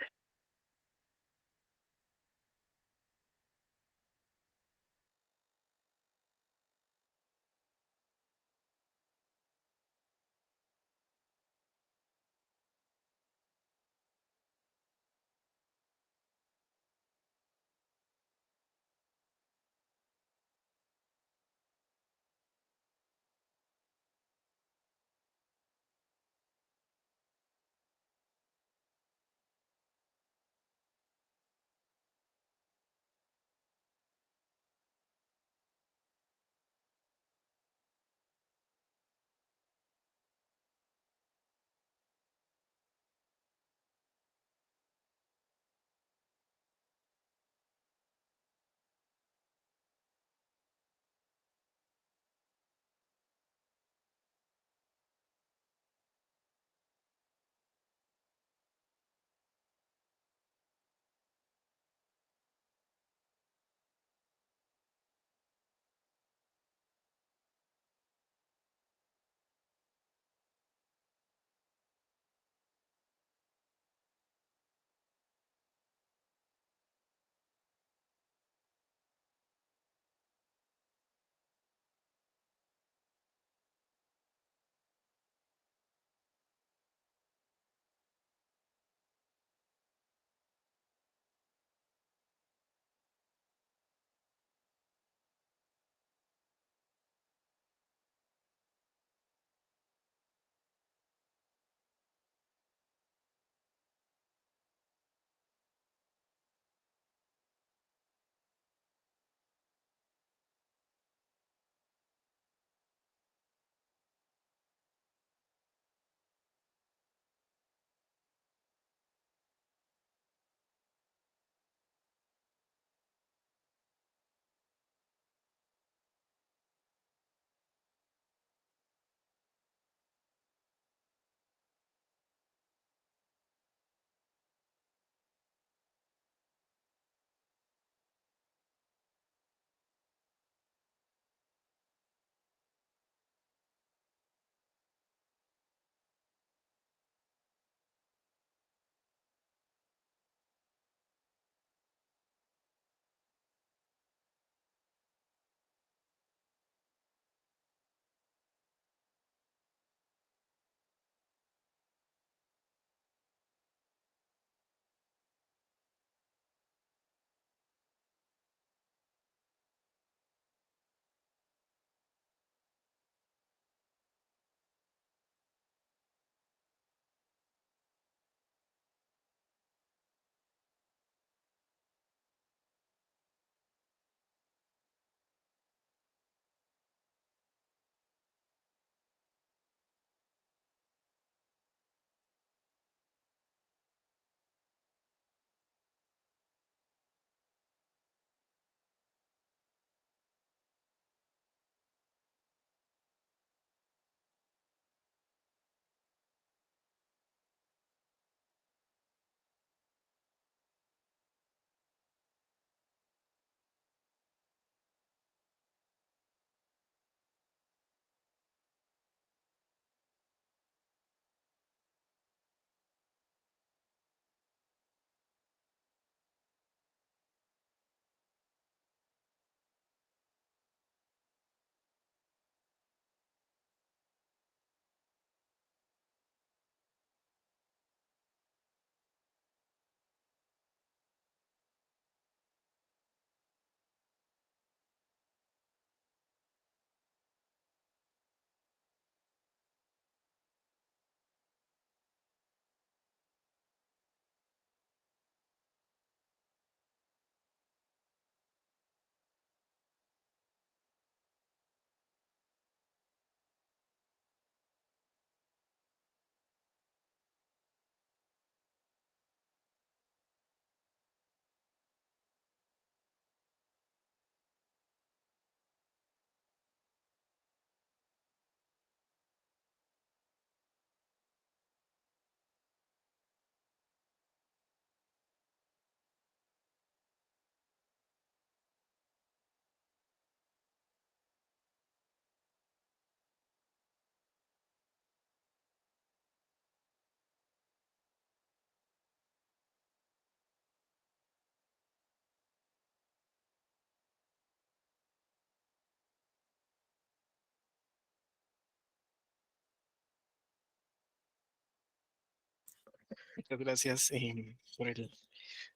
Muchas gracias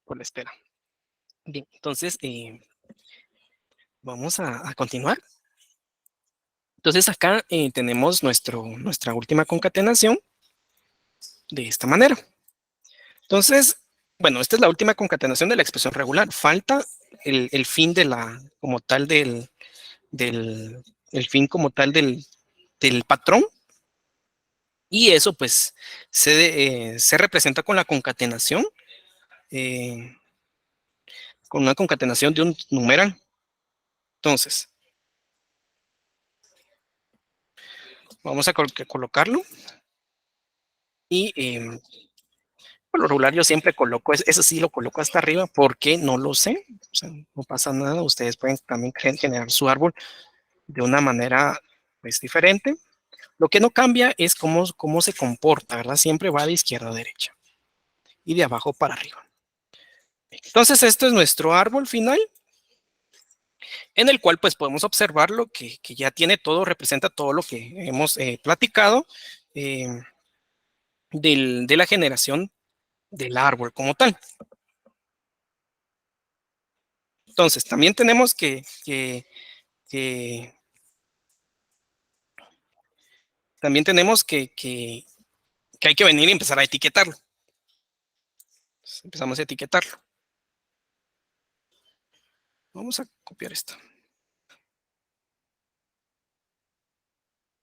por la espera. Bien, entonces vamos a continuar. Entonces acá tenemos nuestra última concatenación de esta manera. Entonces, bueno, esta es la última concatenación de la expresión regular. Falta el fin de la, como tal el fin como tal del patrón. Y eso pues se representa con la concatenación, eh, con una concatenación de un numeral. Entonces, vamos a colocarlo. Y por lo regular yo siempre coloco, eso sí lo coloco hasta arriba porque no lo sé. O sea, no pasa nada. Ustedes pueden también generar su árbol de una manera pues diferente. Lo que no cambia es cómo se comporta, ¿verdad? Siempre va de izquierda a derecha y de abajo para arriba. Entonces, este es nuestro árbol final, en el cual pues podemos observarlo que ya tiene todo, representa todo lo que hemos platicado eh, de la generación del árbol como tal. Entonces, también tenemos que también tenemos que hay que venir y empezar a etiquetarlo. Entonces, empezamos a etiquetarlo. Vamos a copiar esto.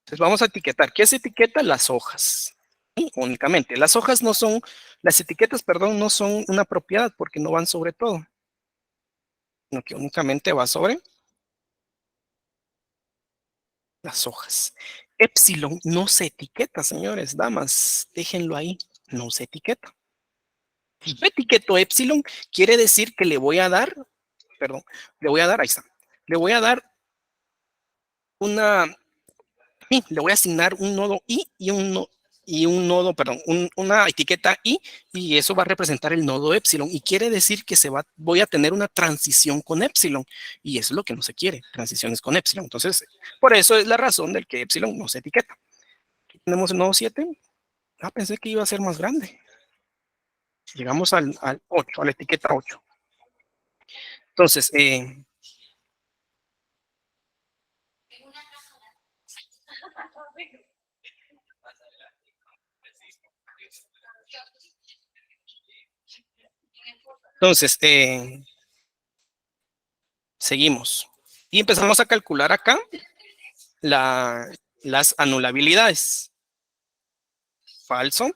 Entonces vamos a etiquetar. ¿Qué se etiqueta? Las hojas. Y únicamente. Las hojas no son, las etiquetas, perdón, no son una propiedad porque no van sobre todo, sino que únicamente va sobre las hojas. Epsilon no se etiqueta, señores, damas, déjenlo ahí, no se etiqueta. Si yo etiqueto epsilon, quiere decir que le voy a dar, perdón, le voy a dar, ahí está, le voy a dar una, le voy a asignar un nodo i y un nodo, perdón, una etiqueta y eso va a representar el nodo epsilon y quiere decir que voy a tener una transición con epsilon y eso es lo que no se quiere, transiciones con epsilon. Entonces, por eso es la razón del que epsilon no se etiqueta. Aquí tenemos el nodo 7. Ah, pensé que iba a ser más grande. Llegamos al 8, a la etiqueta 8. Entonces, entonces seguimos. Y empezamos a calcular acá las anulabilidades. Falso,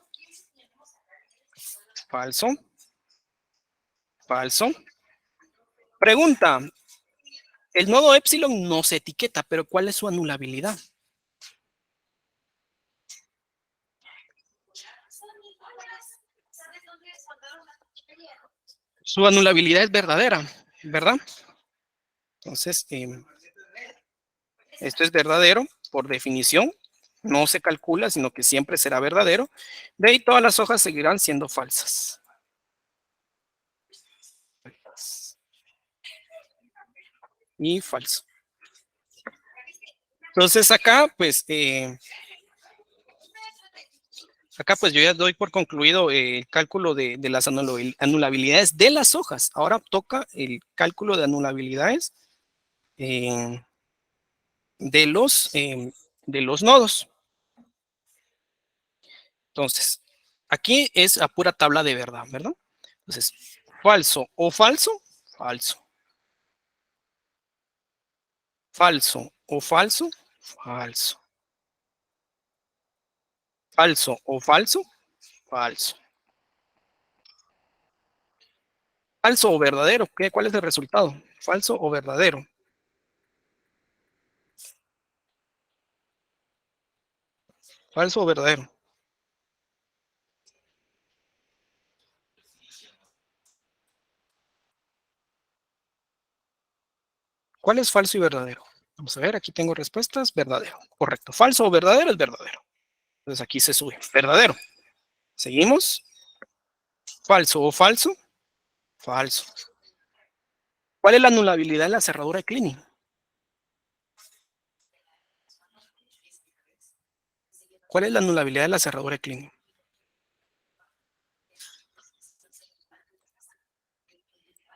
falso, falso. Pregunta, el nodo epsilon no se etiqueta, pero ¿cuál es su anulabilidad? Su anulabilidad es verdadera, ¿verdad? Entonces, esto es verdadero por definición. No se calcula, sino que siempre será verdadero. De ahí todas las hojas seguirán siendo falsas. Y falso. Entonces acá pues yo ya doy por concluido el cálculo de las anulabilidades de las hojas. Ahora toca el cálculo de anulabilidades eh, de los nodos. Entonces, aquí es a pura tabla de verdad, ¿verdad? Entonces, falso o falso, falso. Falso o falso, falso. Falso o falso, falso. Falso o verdadero, ¿cuál es el resultado? Falso o verdadero. Falso o verdadero. ¿Cuál es falso y verdadero? Vamos a ver, aquí tengo respuestas. Verdadero, correcto. Falso o verdadero es verdadero. Entonces aquí se sube. Verdadero. Seguimos. Falso o falso, falso. ¿Cuál es la anulabilidad de la cerradura de Kleene? ¿Cuál es la anulabilidad de la cerradura de Kleene?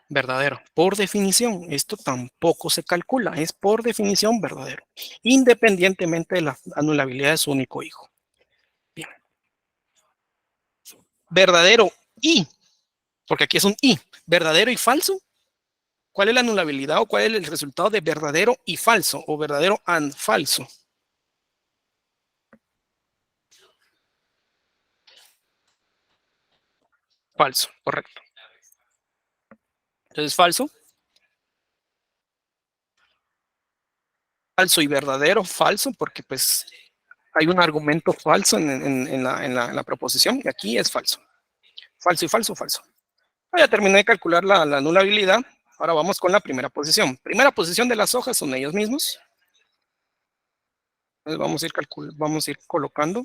Verdadero. Por definición, esto tampoco se calcula. Es por definición verdadero. Independientemente de la anulabilidad de su único hijo. Bien. Verdadero y, porque aquí es un y. Verdadero y falso. ¿Cuál es la anulabilidad o cuál es el resultado de verdadero y falso? O verdadero and falso. Falso, correcto. Entonces, falso. Falso y verdadero, falso, porque pues hay un argumento falso en la proposición y aquí es falso. Falso y falso, falso. Ya terminé de calcular la anulabilidad. Ahora vamos con la primera posición. Primera posición de las hojas son ellos mismos. Entonces vamos a ir colocando.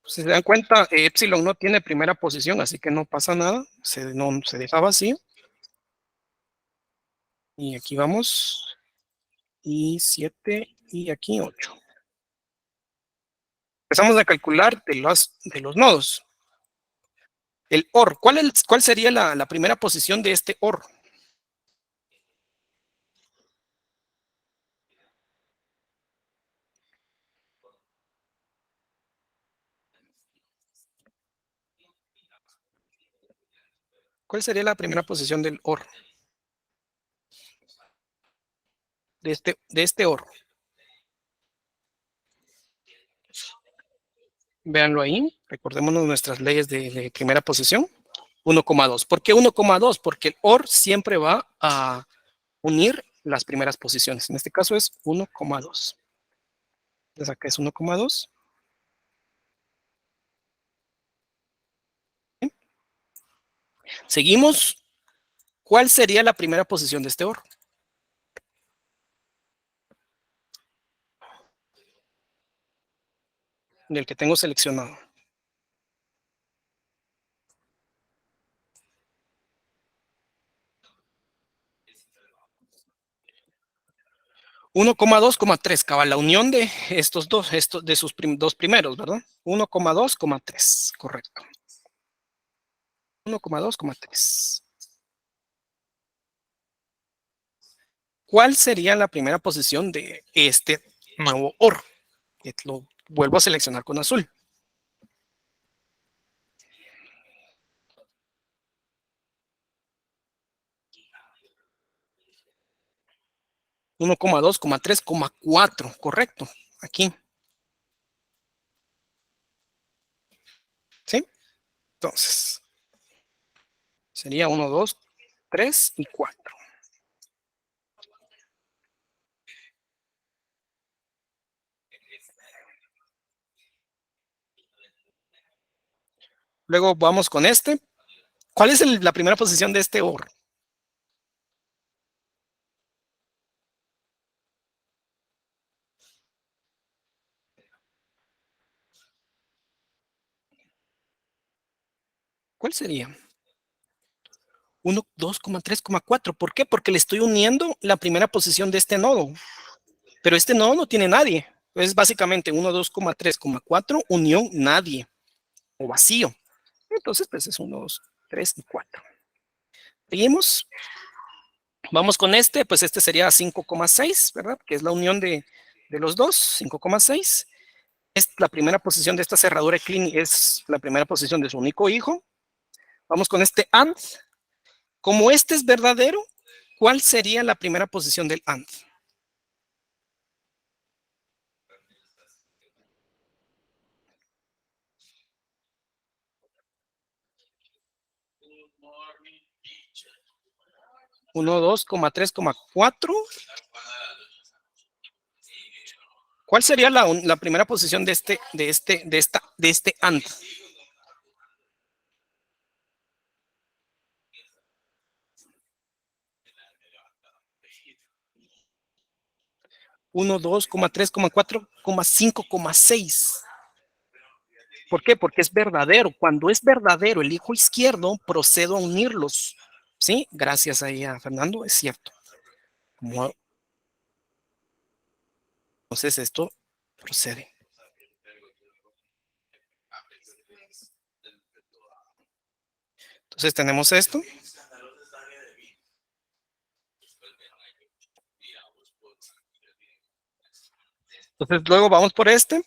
Si se dan cuenta, epsilon no tiene primera posición, así que no pasa nada. No se deja vacío. Y aquí vamos. Y 7 y aquí 8. Empezamos a calcular de los nodos. El OR. ¿Cuál sería la primera posición de este OR? ¿Cuál sería la primera posición del OR? De este OR. Véanlo ahí. Recordémonos nuestras leyes de primera posición. 1,2. ¿Por qué 1,2? Porque el OR siempre va a unir las primeras posiciones. En este caso es 1,2. Entonces acá es 1,2. Seguimos. ¿Cuál sería la primera posición de este OR? Del que tengo seleccionado. 1,2,3, cabal, la unión de estos dos, de sus dos primeros, ¿verdad? 1,2,3, correcto. 1,2,3. ¿Cuál sería la primera posición de este nuevo OR? Lo vuelvo a seleccionar con azul. 1,2,3,4, correcto. Aquí. ¿Sí? Entonces, sería 1, 2, 3 y 4. Luego vamos con este. ¿Cuál es la primera posición de este OR? 'Cuál sería? 1, 2,3,4. ¿Por qué? Porque le estoy uniendo la primera posición de este nodo. Pero este nodo no tiene nadie. Es básicamente 1, 2,3,4 unión nadie o vacío. Entonces, pues es 1, 2, 3 y 4. Seguimos. Vamos con este. Pues este sería 5,6, ¿verdad? Que es la unión de los dos. 5,6. Es la primera posición de esta cerradura clean. Es la primera posición de su único hijo. Vamos con este AND. Como este es verdadero, ¿cuál sería la primera posición del AND? 1, 2,3,4. ¿Cuál sería la primera posición de este AND? 1, 2,3,4,5,6. ¿Por qué? Porque es verdadero. Cuando es verdadero el hijo izquierdo, procedo a unirlos. ¿Sí? Gracias ahí a Fernando, es cierto. Entonces esto procede. Entonces tenemos esto. Entonces luego vamos por este.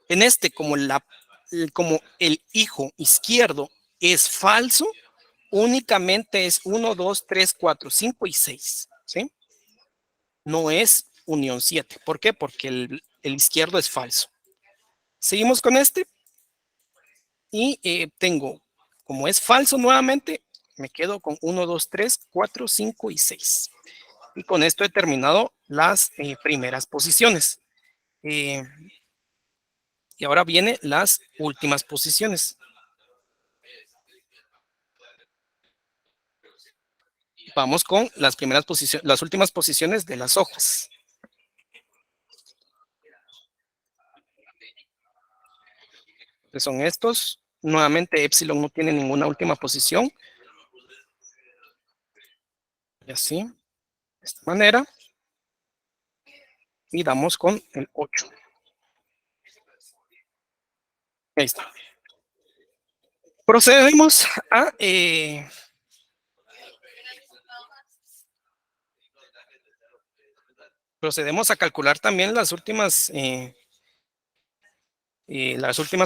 En este, como el hijo izquierdo es falso, únicamente es 1, 2, 3, 4, 5 y 6. ¿Sí? No es unión 7. ¿Por qué? Porque el izquierdo es falso. Seguimos con este. Y tengo, como es falso nuevamente, me quedo con 1, 2, 3, 4, 5 y 6. Y con esto he terminado las primeras posiciones. Y ahora vienen las últimas posiciones. Vamos con las primeras posiciones, las últimas posiciones de las hojas. Que son estos. Nuevamente, epsilon no tiene ninguna última posición. Y así, de esta manera. Y damos con el 8. Ahí está. Procedemos a calcular también las últimas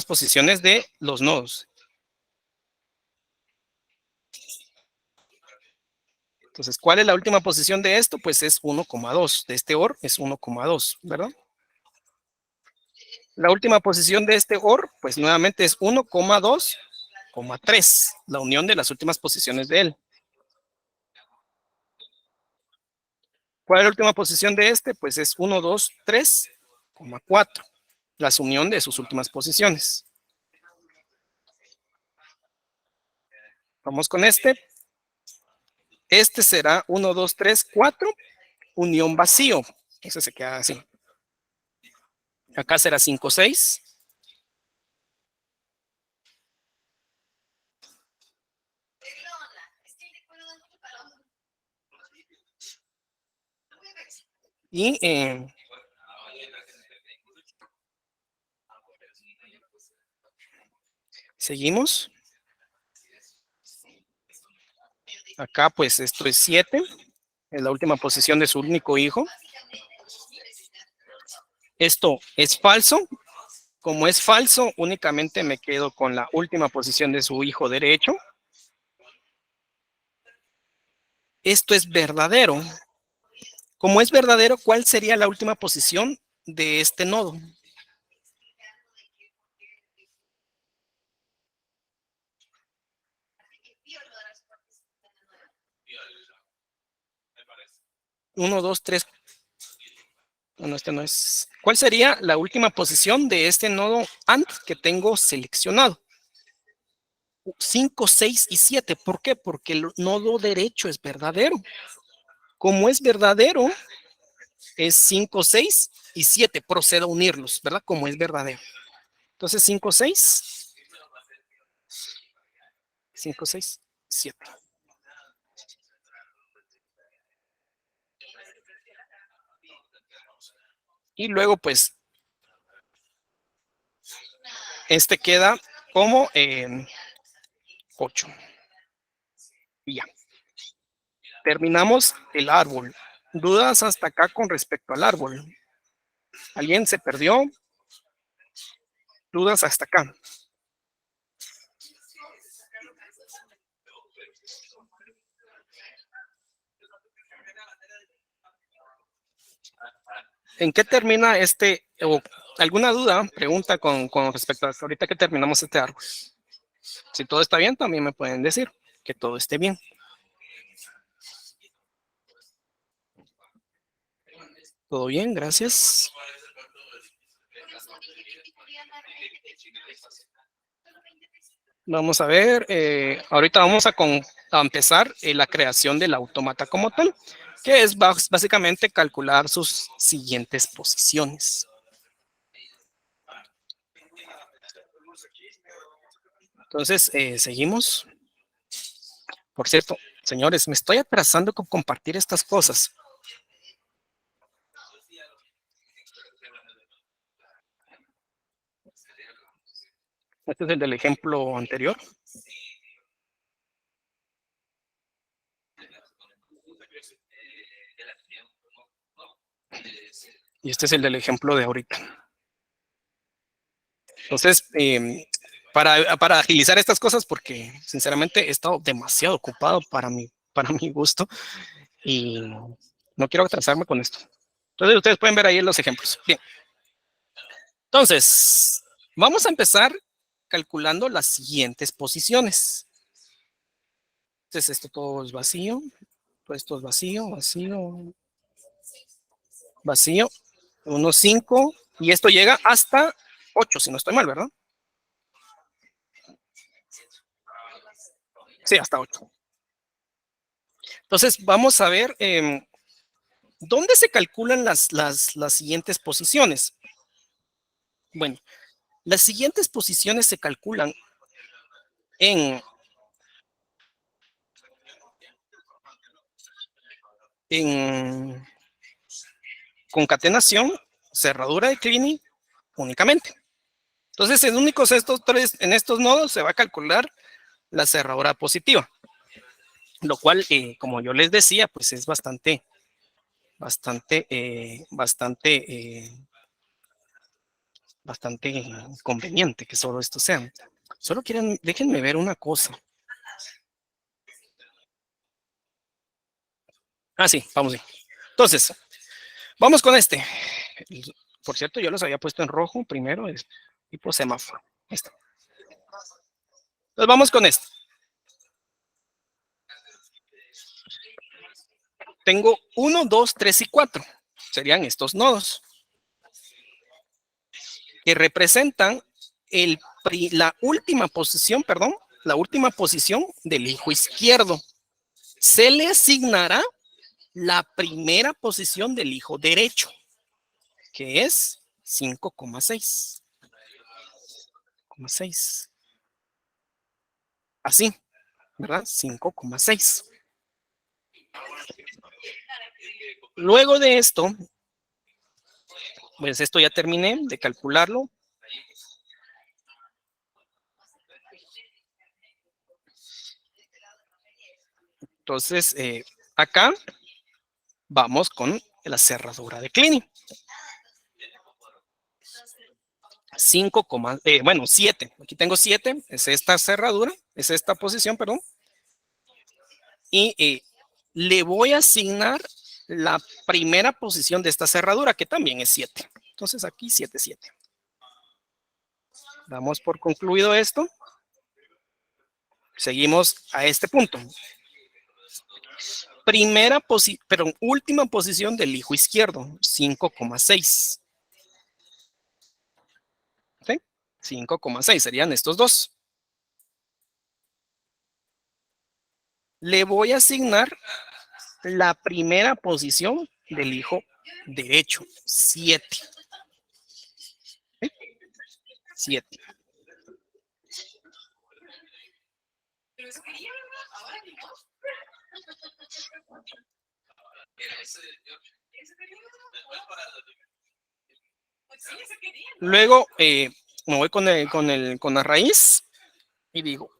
posiciones de los nodos. Entonces, ¿cuál es la última posición de esto? Pues es 1,2. De este OR es 1,2, ¿verdad? La última posición de este OR, pues nuevamente es 1,2,3. La unión de las últimas posiciones de él. ¿Cuál es la última posición de este? Pues es 1, 2, 3,4. La unión de sus últimas posiciones. Vamos con este. Este será 1, 2, 3, 4. Unión vacío. Eso se queda así. Acá será 5, 6. Y seguimos. Acá pues esto es 7. Es la última posición de su único hijo. Esto es falso. Como es falso, únicamente me quedo con la última posición de su hijo derecho. Esto es verdadero. Como es verdadero, ¿cuál sería la última posición de este nodo? Uno, dos, tres. Bueno, este no es. ¿Cuál sería la última posición de este nodo AND que tengo seleccionado? 5, 6 y 7. ¿Por qué? Porque el nodo derecho es verdadero. Como es verdadero, es 5, 6 y 7. Procedo a unirlos, ¿verdad? Como es verdadero. Entonces 5, 6, 5, 6, 7. Y luego, pues, este queda como 8. Y ya. Terminamos el árbol. ¿Dudas hasta acá con respecto al árbol? ¿Alguien se perdió? ¿Dudas hasta acá? ¿En qué termina o alguna duda, pregunta con respecto a ahorita que terminamos este árbol? Si todo está bien, también me pueden decir que todo esté bien. Todo bien, gracias. Vamos a ver, ahorita vamos a empezar la creación del automata como tal, que es básicamente calcular sus siguientes posiciones. Entonces, seguimos. Por cierto, señores, me estoy atrasando con compartir estas cosas. Este es el del ejemplo anterior. Y este es el del ejemplo de ahorita. Entonces, para agilizar estas cosas, porque sinceramente he estado demasiado ocupado para mi gusto y no quiero atrasarme con esto. Entonces, ustedes pueden ver ahí los ejemplos. Bien. Entonces, vamos a empezar calculando las siguientes posiciones. Entonces, esto todo es vacío. Todo esto es vacío, vacío, vacío. 1, 5. Y esto llega hasta 8, si no estoy mal, ¿verdad? Sí, hasta 8. Entonces, vamos a ver dónde se calculan las siguientes posiciones. Bueno, las siguientes posiciones se calculan en concatenación, cerradura de Kleene únicamente. Entonces, en estos nodos se va a calcular la cerradura positiva, lo cual, como yo les decía, pues es bastante conveniente que solo esto sea. Solo déjenme ver una cosa. Ah, sí, vamos bien. Entonces, vamos con este. Por cierto, yo los había puesto en rojo primero, es tipo semáforo. Esto. Entonces, vamos con esto. Tengo 1, 2, 3 y 4. Serían estos nodos que representan la última posición, del hijo izquierdo. Se le asignará la primera posición del hijo derecho, que es 5,6. Así, ¿verdad? 5,6. Luego de esto, pues esto ya terminé de calcularlo. Entonces, acá vamos con la cerradura de Kleene. 7. Aquí tengo 7. Es esta cerradura, es esta posición, perdón. Y le voy a asignar la primera posición de esta cerradura, que también es 7. Entonces aquí 7, 7. Damos por concluido esto. Seguimos a este punto. Última posición del hijo izquierdo, 5,6. ¿Sí? 5,6 serían estos dos. Le voy a asignar la primera posición del hijo derecho, 7. ¿Sí? 7. Luego me voy con la raíz y digo,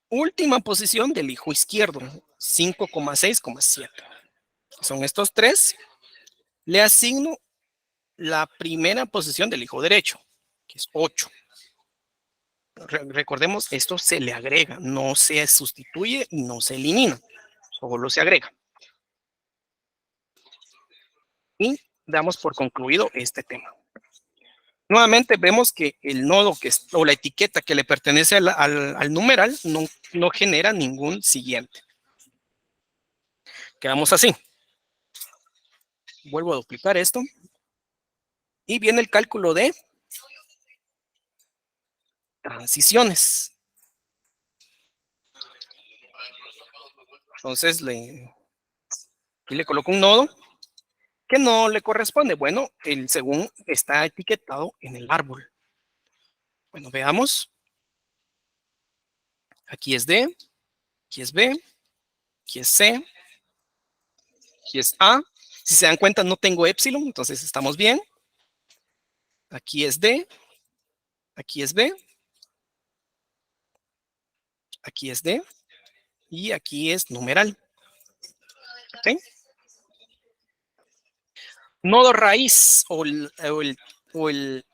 última posición del hijo izquierdo, 5,6,7. Son estos tres. Le asigno la primera posición del hijo derecho, que es 8. Recordemos, esto se le agrega, no se sustituye y no se elimina, solo se agrega. Y damos por concluido este tema. Nuevamente vemos que el nodo o la etiqueta que le pertenece al numeral no genera ningún siguiente. Quedamos así. Vuelvo a duplicar esto. Y viene el cálculo de transiciones. Entonces le coloco un nodo que no le corresponde. Bueno, el según está etiquetado en el árbol. Bueno, veamos. Aquí es D, aquí es B, aquí es C, aquí es A. Si se dan cuenta, no tengo épsilon, entonces estamos bien. Aquí es D, Aquí es B. Aquí es D. Y aquí es numeral. ¿Sí? Nodo raíz o el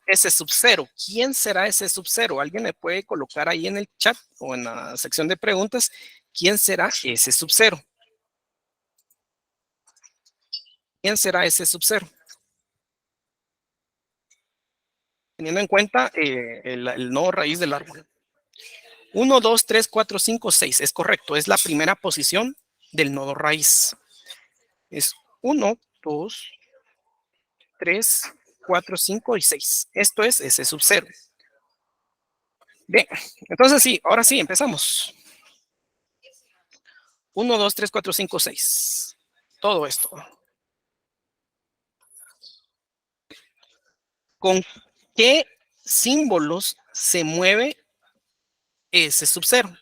S sub 0. ¿Quién será ese sub 0? ¿Alguien me puede colocar ahí en el chat o en la sección de preguntas? ¿Quién será ese sub 0? ¿Quién será ese sub 0? Teniendo en cuenta el nodo raíz del árbol. 1, 2, 3, 4, 5, 6. Es correcto. Es la primera posición del nodo raíz. Es 1, 2, 3, 4, 5 y 6. Esto es S sub 0. Bien, entonces sí, ahora sí, empezamos. 1, 2, 3, 4, 5, 6. Todo esto. ¿Con qué símbolos se mueve S sub 0?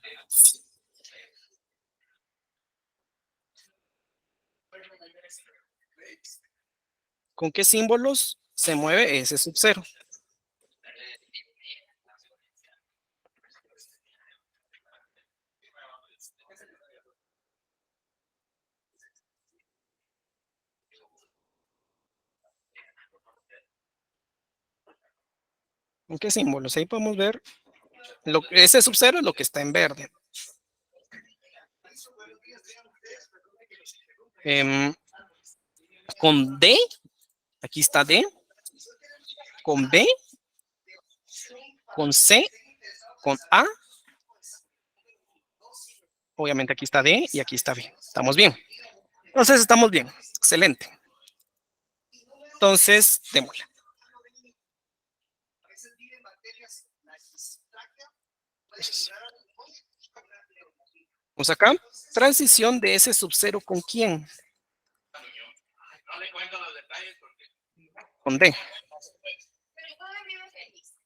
¿Con qué símbolos se mueve S sub 0? ¿Con qué símbolos? Ahí podemos ver. S sub 0 es lo que está en verde. Con D, aquí está D. Con B, con C, con A. Obviamente aquí está D y aquí está B. ¿Estamos bien? Entonces estamos bien. Excelente. Entonces, démosle. Vamos acá. Transición de S sub 0 ¿con quién? Con D.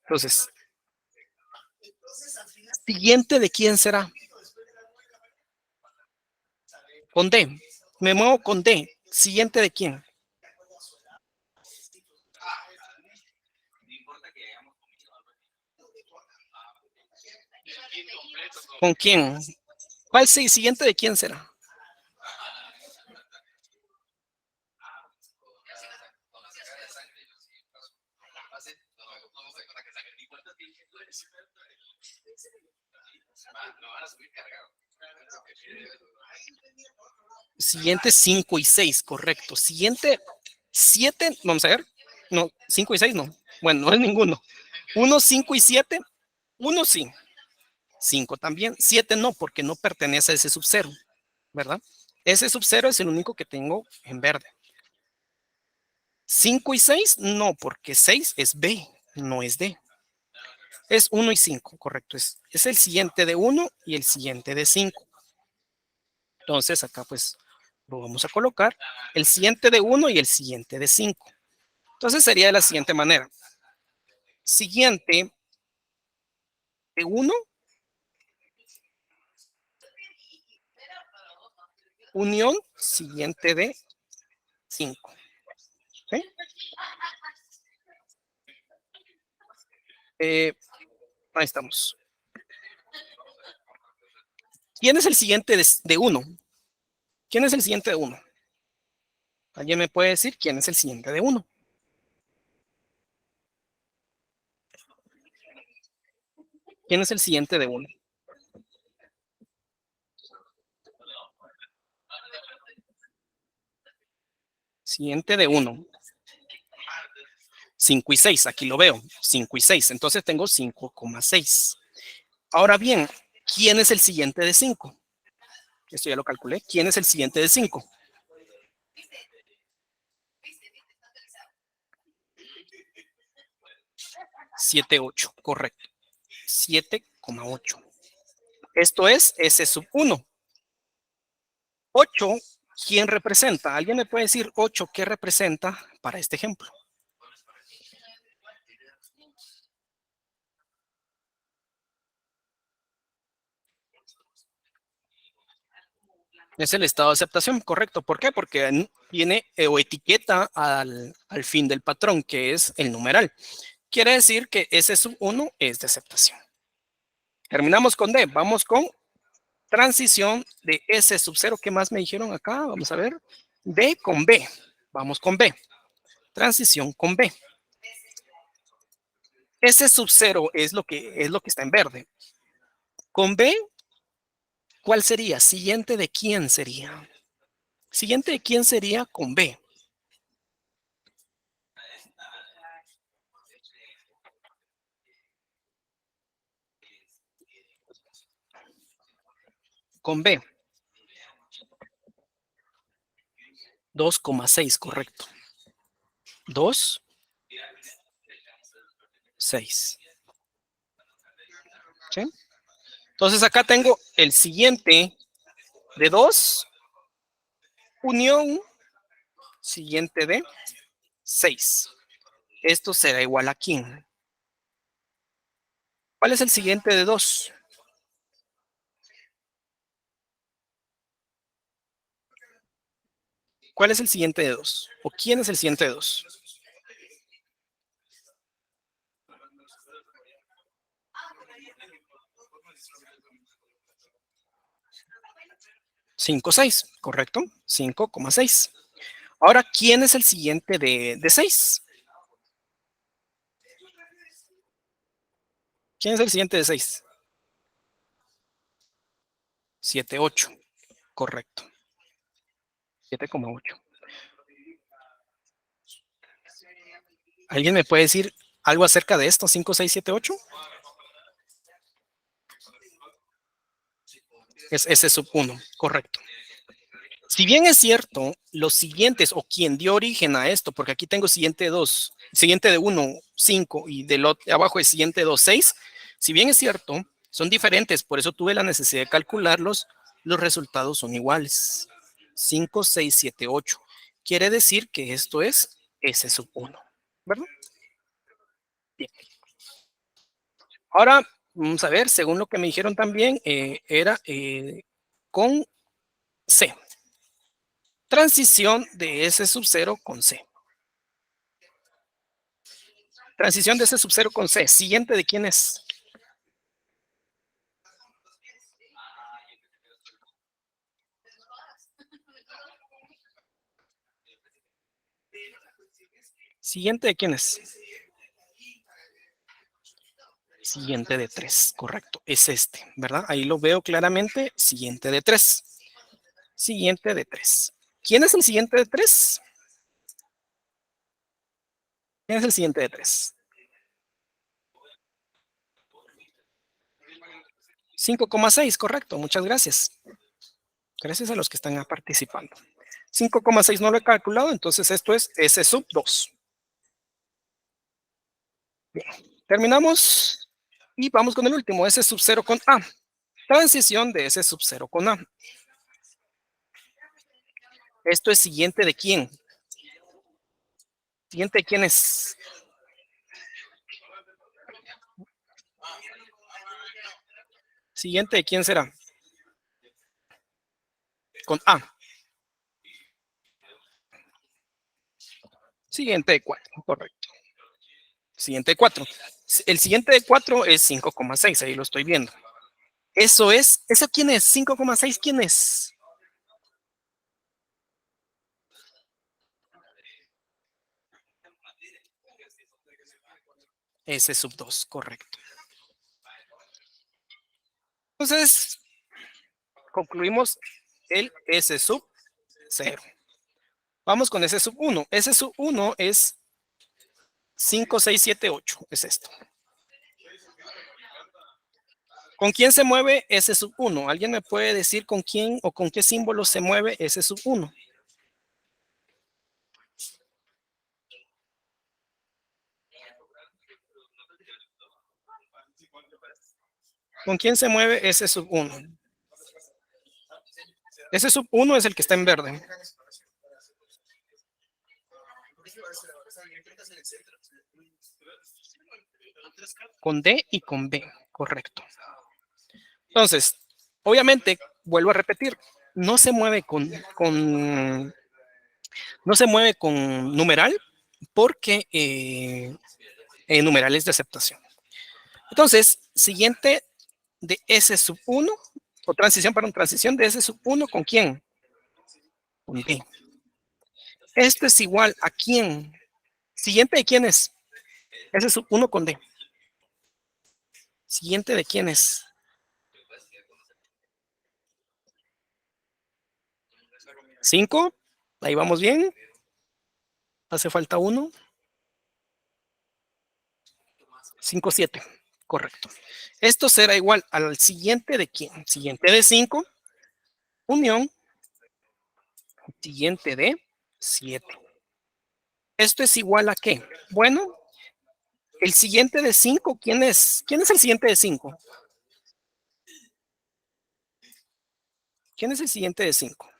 Entonces, siguiente de quién será. Con D. Me muevo con D. Siguiente de quién. ¿Con quién? ¿Cuál es el siguiente de quién será? Siguiente 5 y 6, correcto. Siguiente 7, vamos a ver. No, 5 y 6 no. Bueno, no es ninguno. 1, 5 y 7. 1 sí. 5 también. 7 no, porque no pertenece a ese sub 0, ¿verdad? Ese sub 0 es el único que tengo en verde. 5 y 6 no, porque 6 es B, no es D. Es 1 y 5, correcto. Es el siguiente de 1 y el siguiente de 5. Entonces acá pues lo vamos a colocar el siguiente de 1 y el siguiente de 5. Entonces sería de la siguiente manera. Siguiente de 1, unión siguiente de 5. ¿Sí? Ahí estamos. ¿Quién es el siguiente de 1? ¿Quién es el siguiente de 1? ¿Alguien me puede decir quién es el siguiente de 1? ¿Quién es el siguiente de 1? Siguiente de 1. 5 y 6, aquí lo veo. 5 y 6, entonces tengo 5,6. Ahora bien, ¿quién es el siguiente de 5? Esto ya lo calculé. ¿Quién es el siguiente de 5? 7,8, correcto. 7,8. Esto es S sub 1. 8, ¿quién representa? ¿Alguien me puede decir 8 qué representa para este ejemplo? Es el estado de aceptación, correcto. ¿Por qué? Porque tiene o etiqueta al fin del patrón, que es el numeral. quiere decir que S sub 1 es de aceptación. Terminamos con D. Vamos con transición de S sub 0. ¿Qué más me dijeron acá? Vamos a ver. D con B. Vamos con B. Transición con B. S sub 0 es lo que está en verde. Con B, ¿cuál sería? Siguiente de quién sería. Siguiente de quién sería con B. Con B. 2,6, correcto. 2, 6. ¿Sí? Entonces acá tengo el siguiente de 2, unión, siguiente de 6. Esto será igual a quién. ¿Cuál es el siguiente de 2? ¿Cuál es el siguiente de 2? ¿O quién es el siguiente de 2? 5,6, correcto. 5,6. Ahora, ¿quién es el siguiente de 6? ¿Quién es el siguiente de 6? 7,8. Correcto. 7,8. ¿Alguien me puede decir algo acerca de esto? 5, 6, 7, 8. Es S sub 1, correcto. Si bien es cierto, los siguientes o quien dio origen a esto, porque aquí tengo siguiente 2, siguiente de 1, 5 y del otro abajo es siguiente 2, 6. Si bien es cierto, son diferentes, por eso tuve la necesidad de calcularlos, los resultados son iguales. 5, 6, 7, 8. Quiere decir que esto es S sub 1, ¿verdad? Bien. Ahora, vamos a ver, según lo que me dijeron también, era con C. Transición de S sub 0 con C. Transición de S sub 0 con C. Siguiente de quién es. Siguiente de quién es. Siguiente de 3, correcto. Es este, ¿verdad? Ahí lo veo claramente. Siguiente de 3. Siguiente de 3. ¿Quién es el siguiente de 3? ¿Quién es el siguiente de 3? 5,6, correcto. Muchas gracias. Gracias a los que están participando. 5,6 no lo he calculado, entonces esto es S sub 2. Bien, terminamos y vamos con el último, S sub 0 con A. Transición de S sub 0 con A. Esto es siguiente de quién. Siguiente de quién es. Siguiente de quién será. Con A. Siguiente de 4, correcto. Siguiente de 4. El siguiente de 4 es 5,6, ahí lo estoy viendo. ¿Eso quién es? 5,6, ¿quién es? S sub 2, correcto. Entonces, concluimos el S sub 0. Vamos con S sub 1. S sub 1 es 5, 6, 7, 8. Es esto. ¿Con quién se mueve S sub 1? ¿Alguien me puede decir con quién o con qué símbolo se mueve S sub 1? ¿Con quién se mueve S sub 1? S sub 1 es el que está en verde. Con D y con B, correcto. Entonces, obviamente, vuelvo a repetir, no se mueve no se mueve con numeral porque numerales de aceptación. Entonces, siguiente de S sub 1, o transición, perdón, transición de S sub 1, ¿con quién? Con D. Esto es igual a quién. Siguiente de quién es. S sub 1 con D. Siguiente de quién es. 5. Ahí vamos bien. Hace falta 1. 5, 7. Correcto. Esto será igual al siguiente de quién. Siguiente de 5. Unión. Siguiente de 7. ¿Esto es igual a qué? Bueno, el siguiente de 5, ¿quién es? ¿Quién es el siguiente de 5? ¿Quién es el siguiente de 5?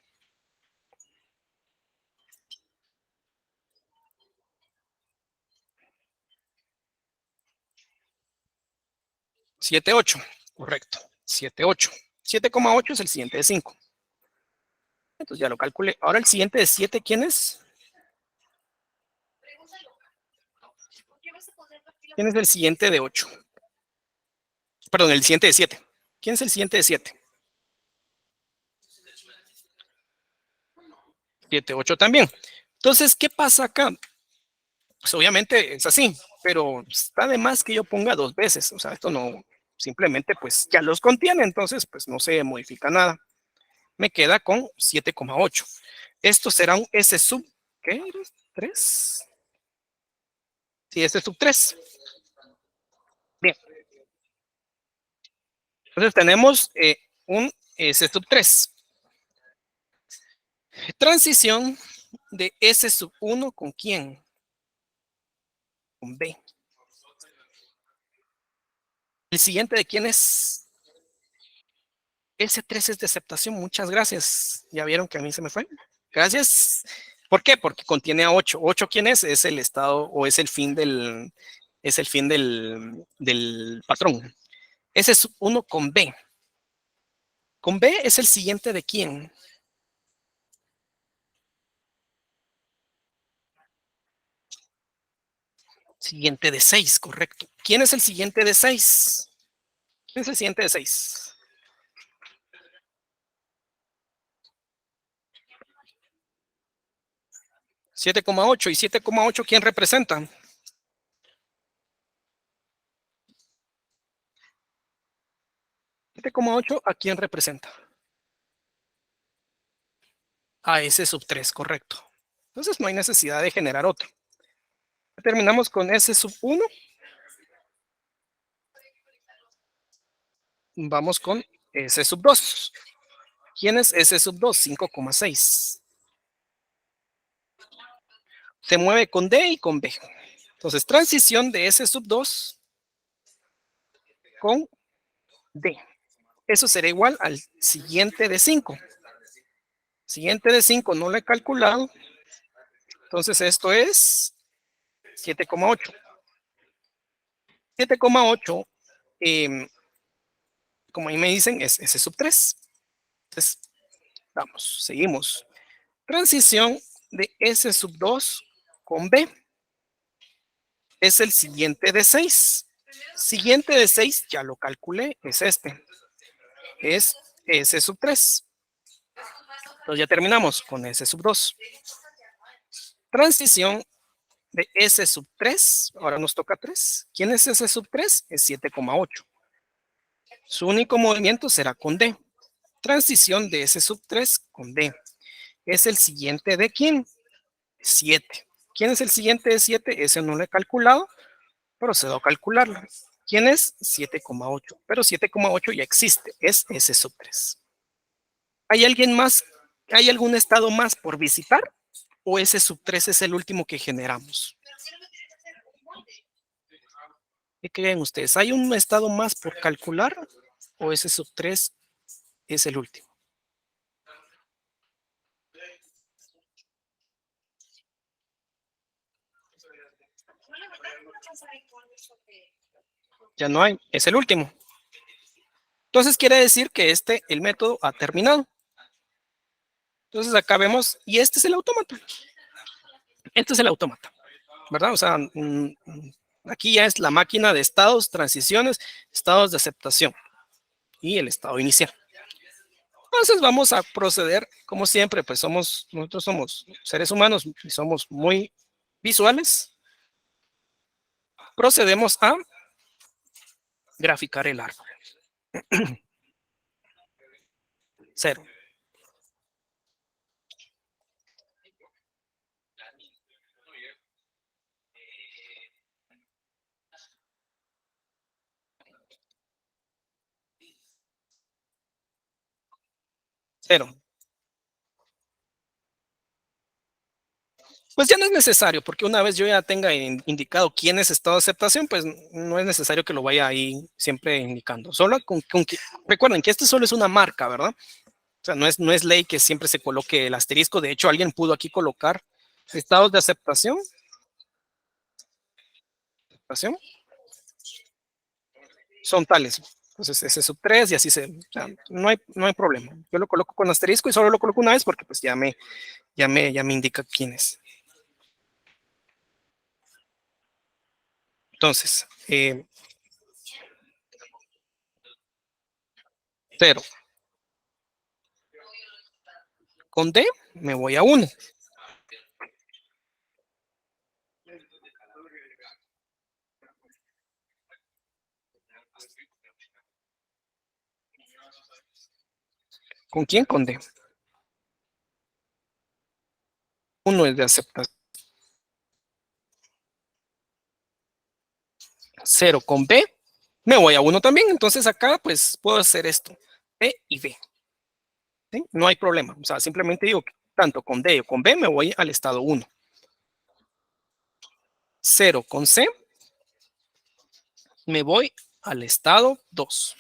7, 8. Correcto. 7, 8. 7,8 es el siguiente de 5. Entonces ya lo calculé. Ahora el siguiente de 7, ¿quién es? ¿Quién es el siguiente de 8? Perdón, el siguiente de 7. ¿Quién es el siguiente de 7? 7, 8 también. Entonces, ¿qué pasa acá? Pues obviamente es así, pero está de más que yo ponga 2 veces. O sea, esto no, simplemente pues ya los contiene, entonces pues no se modifica nada. Me queda con 7,8. Esto será un S sub, ¿qué? 3. Sí, S sub 3. Bien. Entonces tenemos un S sub 3. Transición de S sub 1 con quién? Con B. El siguiente de quién es. S3 es de aceptación. Muchas gracias. Ya vieron que a mí se me fue. Gracias. ¿Por qué? Porque contiene a 8. 8, ¿quién es? Es el estado o es el fin del patrón. S sub 1 con B. Con B es el siguiente de quién. Siguiente de 6, correcto. ¿Quién es el siguiente de 6? ¿Quién es el siguiente de 6? 7,8. ¿Y 7,8 quién representa? 7,8 ¿a quién representa? A S sub 3, correcto. Entonces no hay necesidad de generar otro. Terminamos con S sub 1. Vamos con S sub 2. ¿Quién es S sub 2? 5,6. Se mueve con D y con B. Entonces, transición de S sub 2 con D. Eso será igual al siguiente de 5. Siguiente de 5 no lo he calculado. Entonces, esto es 7,8. 7,8, como ahí me dicen, es S sub 3. Entonces, vamos, seguimos. Transición de S sub 2 con B. Es el siguiente de 6. Siguiente de 6, ya lo calculé, es este. Es S sub 3. Entonces ya terminamos con S sub 2. Transición de S sub 3. Ahora nos toca 3. ¿Quién es S sub 3? Es 7,8. Su único movimiento será con D. Transición de S sub 3 con D. Es el siguiente de ¿quién? 7. ¿Quién es el siguiente de 7? Ese no lo he calculado. Procedo a calcularlo. ¿Quién es? 7,8. Pero 7,8 ya existe. Es S sub 3. ¿Hay alguien más? ¿Hay algún estado más por visitar? ¿O S sub 3 es el último que generamos? ¿Qué creen ustedes? ¿Hay un estado más por calcular? ¿O S sub 3 es el último? Ya no hay. Es el último. Entonces quiere decir que el método ha terminado. Entonces acá vemos, y este es el autómata. Este es el autómata, ¿verdad? O sea, Aquí ya es la máquina de estados, transiciones, estados de aceptación y el estado inicial. Entonces vamos a proceder, como siempre, pues nosotros somos seres humanos y somos muy visuales. Procedemos a graficar el árbol. 0. 0. Pues ya no es necesario, porque una vez yo ya tenga indicado quién es estado de aceptación, pues no es necesario que lo vaya ahí siempre indicando. Solo recuerden que este solo es una marca, ¿verdad? O sea, no es ley que siempre se coloque el asterisco. De hecho, alguien pudo aquí colocar estados de aceptación. Son tales. Entonces, ese sub 3 y así o sea, no hay problema. Yo lo coloco con asterisco y solo lo coloco una vez porque pues ya me indica quién es. Entonces, 0. Con D me voy a 1. ¿Con quién? Con D. 1 es de aceptación. 0 con B, me voy a 1 también. Entonces acá pues puedo hacer esto. B y B. ¿Sí? No hay problema. O sea, simplemente digo que tanto con D o con B me voy al estado 1. 0 con C, me voy al estado 2.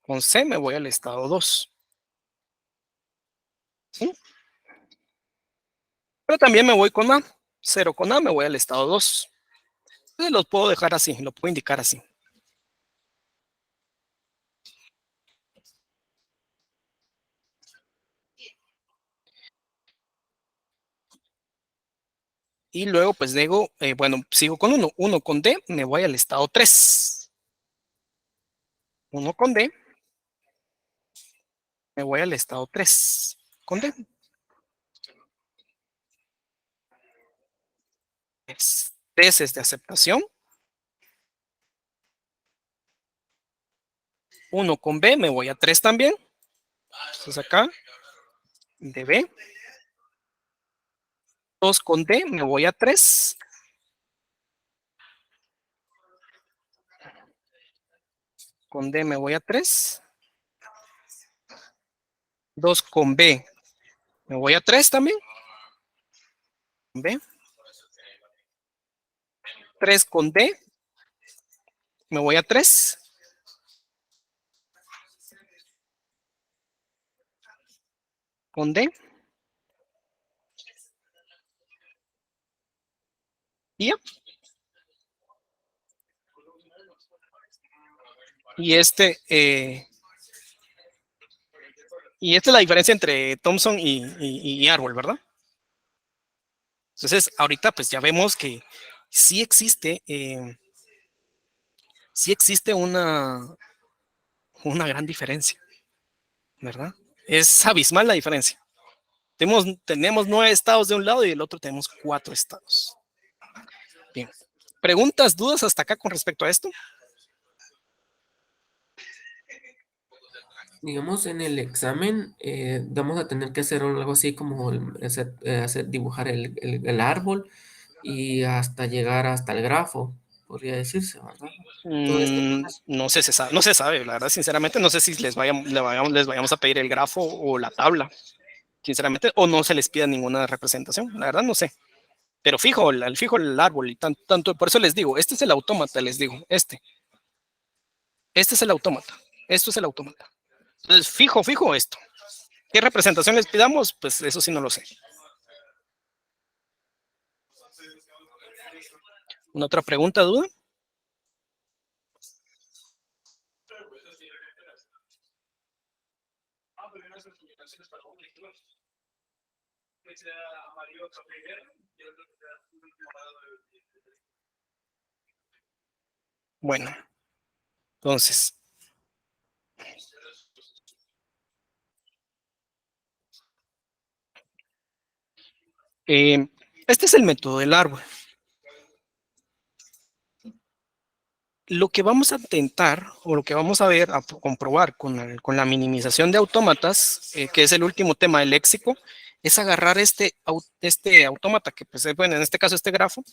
Con C me voy al estado 2. ¿Sí? Pero también me voy con A. 0 con A me voy al estado 2. Entonces los puedo dejar así, lo puedo indicar así. Y luego pues digo, bueno, sigo con 1. 1 con D me voy al estado 3. 1 con D me voy al estado 3. Con D. T es de aceptación. 1 con B me voy a 3 también. Entonces acá, de B. 2 con D me voy a 3. Con D me voy a 3. 2 con B me voy a 3 también. B. 3 con D me voy a 3. Con D. Y ya. Y esta es la diferencia entre Thomson y árbol, ¿verdad? Entonces, ahorita pues ya vemos que sí existe una gran diferencia, ¿verdad? Es abismal la diferencia. Tenemos 9 estados de un lado y del otro tenemos 4 estados. Bien. ¿Preguntas, dudas hasta acá con respecto a esto? Digamos, en el examen vamos a tener que hacer algo así como dibujar el árbol y hasta llegar hasta el grafo, podría decirse, ¿verdad? Todo este proceso. No se sabe, la verdad, sinceramente, no sé si les vayamos a pedir el grafo o la tabla, sinceramente, o no se les pida ninguna representación, la verdad no sé. Pero fijo el árbol y tanto, por eso les digo, este es el autómata, les digo, este es el autómata, esto es el autómata. Entonces, fijo esto. ¿Qué representación les pidamos? Pues eso sí no lo sé. ¿Una otra pregunta, duda? Bueno, entonces, este es el método del árbol. Lo que vamos a intentar, o lo que vamos a ver, a comprobar con la minimización de autómatas, que es el último tema del léxico, es agarrar este autómata, que pues, bueno, en este caso este grafo,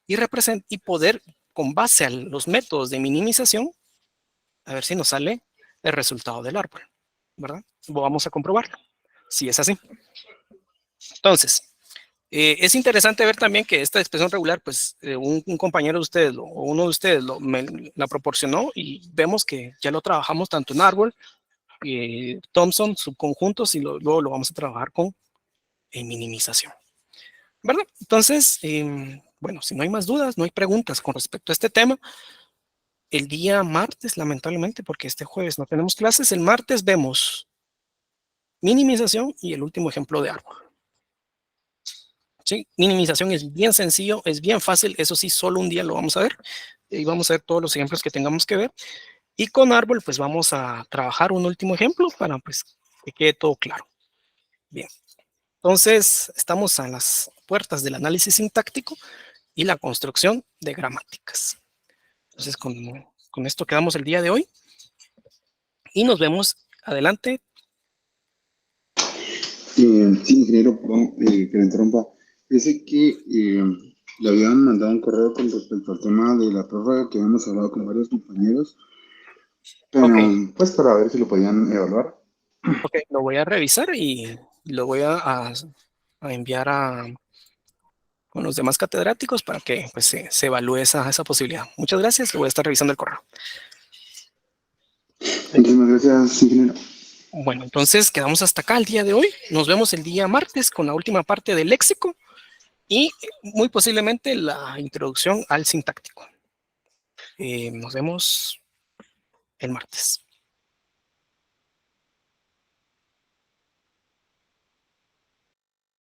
y poder, con base a los métodos de minimización, a ver si nos sale el resultado del árbol, ¿verdad? Vamos a comprobarlo, si es así. Entonces, es interesante ver también que esta expresión regular, pues un compañero de ustedes o uno de ustedes la proporcionó y vemos que ya lo trabajamos tanto en árbol, Thomson, subconjuntos, y luego lo vamos a trabajar con minimización, ¿verdad? Entonces, bueno, si no hay más dudas, no hay preguntas con respecto a este tema, el día martes, lamentablemente, porque este jueves no tenemos clases, el martes vemos minimización y el último ejemplo de árbol. ¿Sí? Minimización es bien sencillo, es bien fácil, eso sí, solo un día lo vamos a ver y vamos a ver todos los ejemplos que tengamos que ver. Y con árbol, pues vamos a trabajar un último ejemplo para pues, que quede todo claro. Bien, entonces estamos a las puertas del análisis sintáctico y la construcción de gramáticas. Entonces con esto quedamos el día de hoy y nos vemos adelante. Sí, ingeniero, perdón, que le interrumpa. Dice que le habían mandado un correo con respecto al tema de la prórroga que habíamos hablado con varios compañeros, pero Ok, pues para ver si lo podían evaluar. ok, lo voy a revisar y lo voy a enviar con los demás catedráticos para que pues, se evalúe esa posibilidad. Muchas gracias, lo voy a estar revisando el correo. Muchísimas gracias, ingeniero. Bueno, entonces quedamos hasta acá el día de hoy. Nos vemos el día martes con la última parte del léxico y muy posiblemente la introducción al sintáctico. Nos vemos el martes.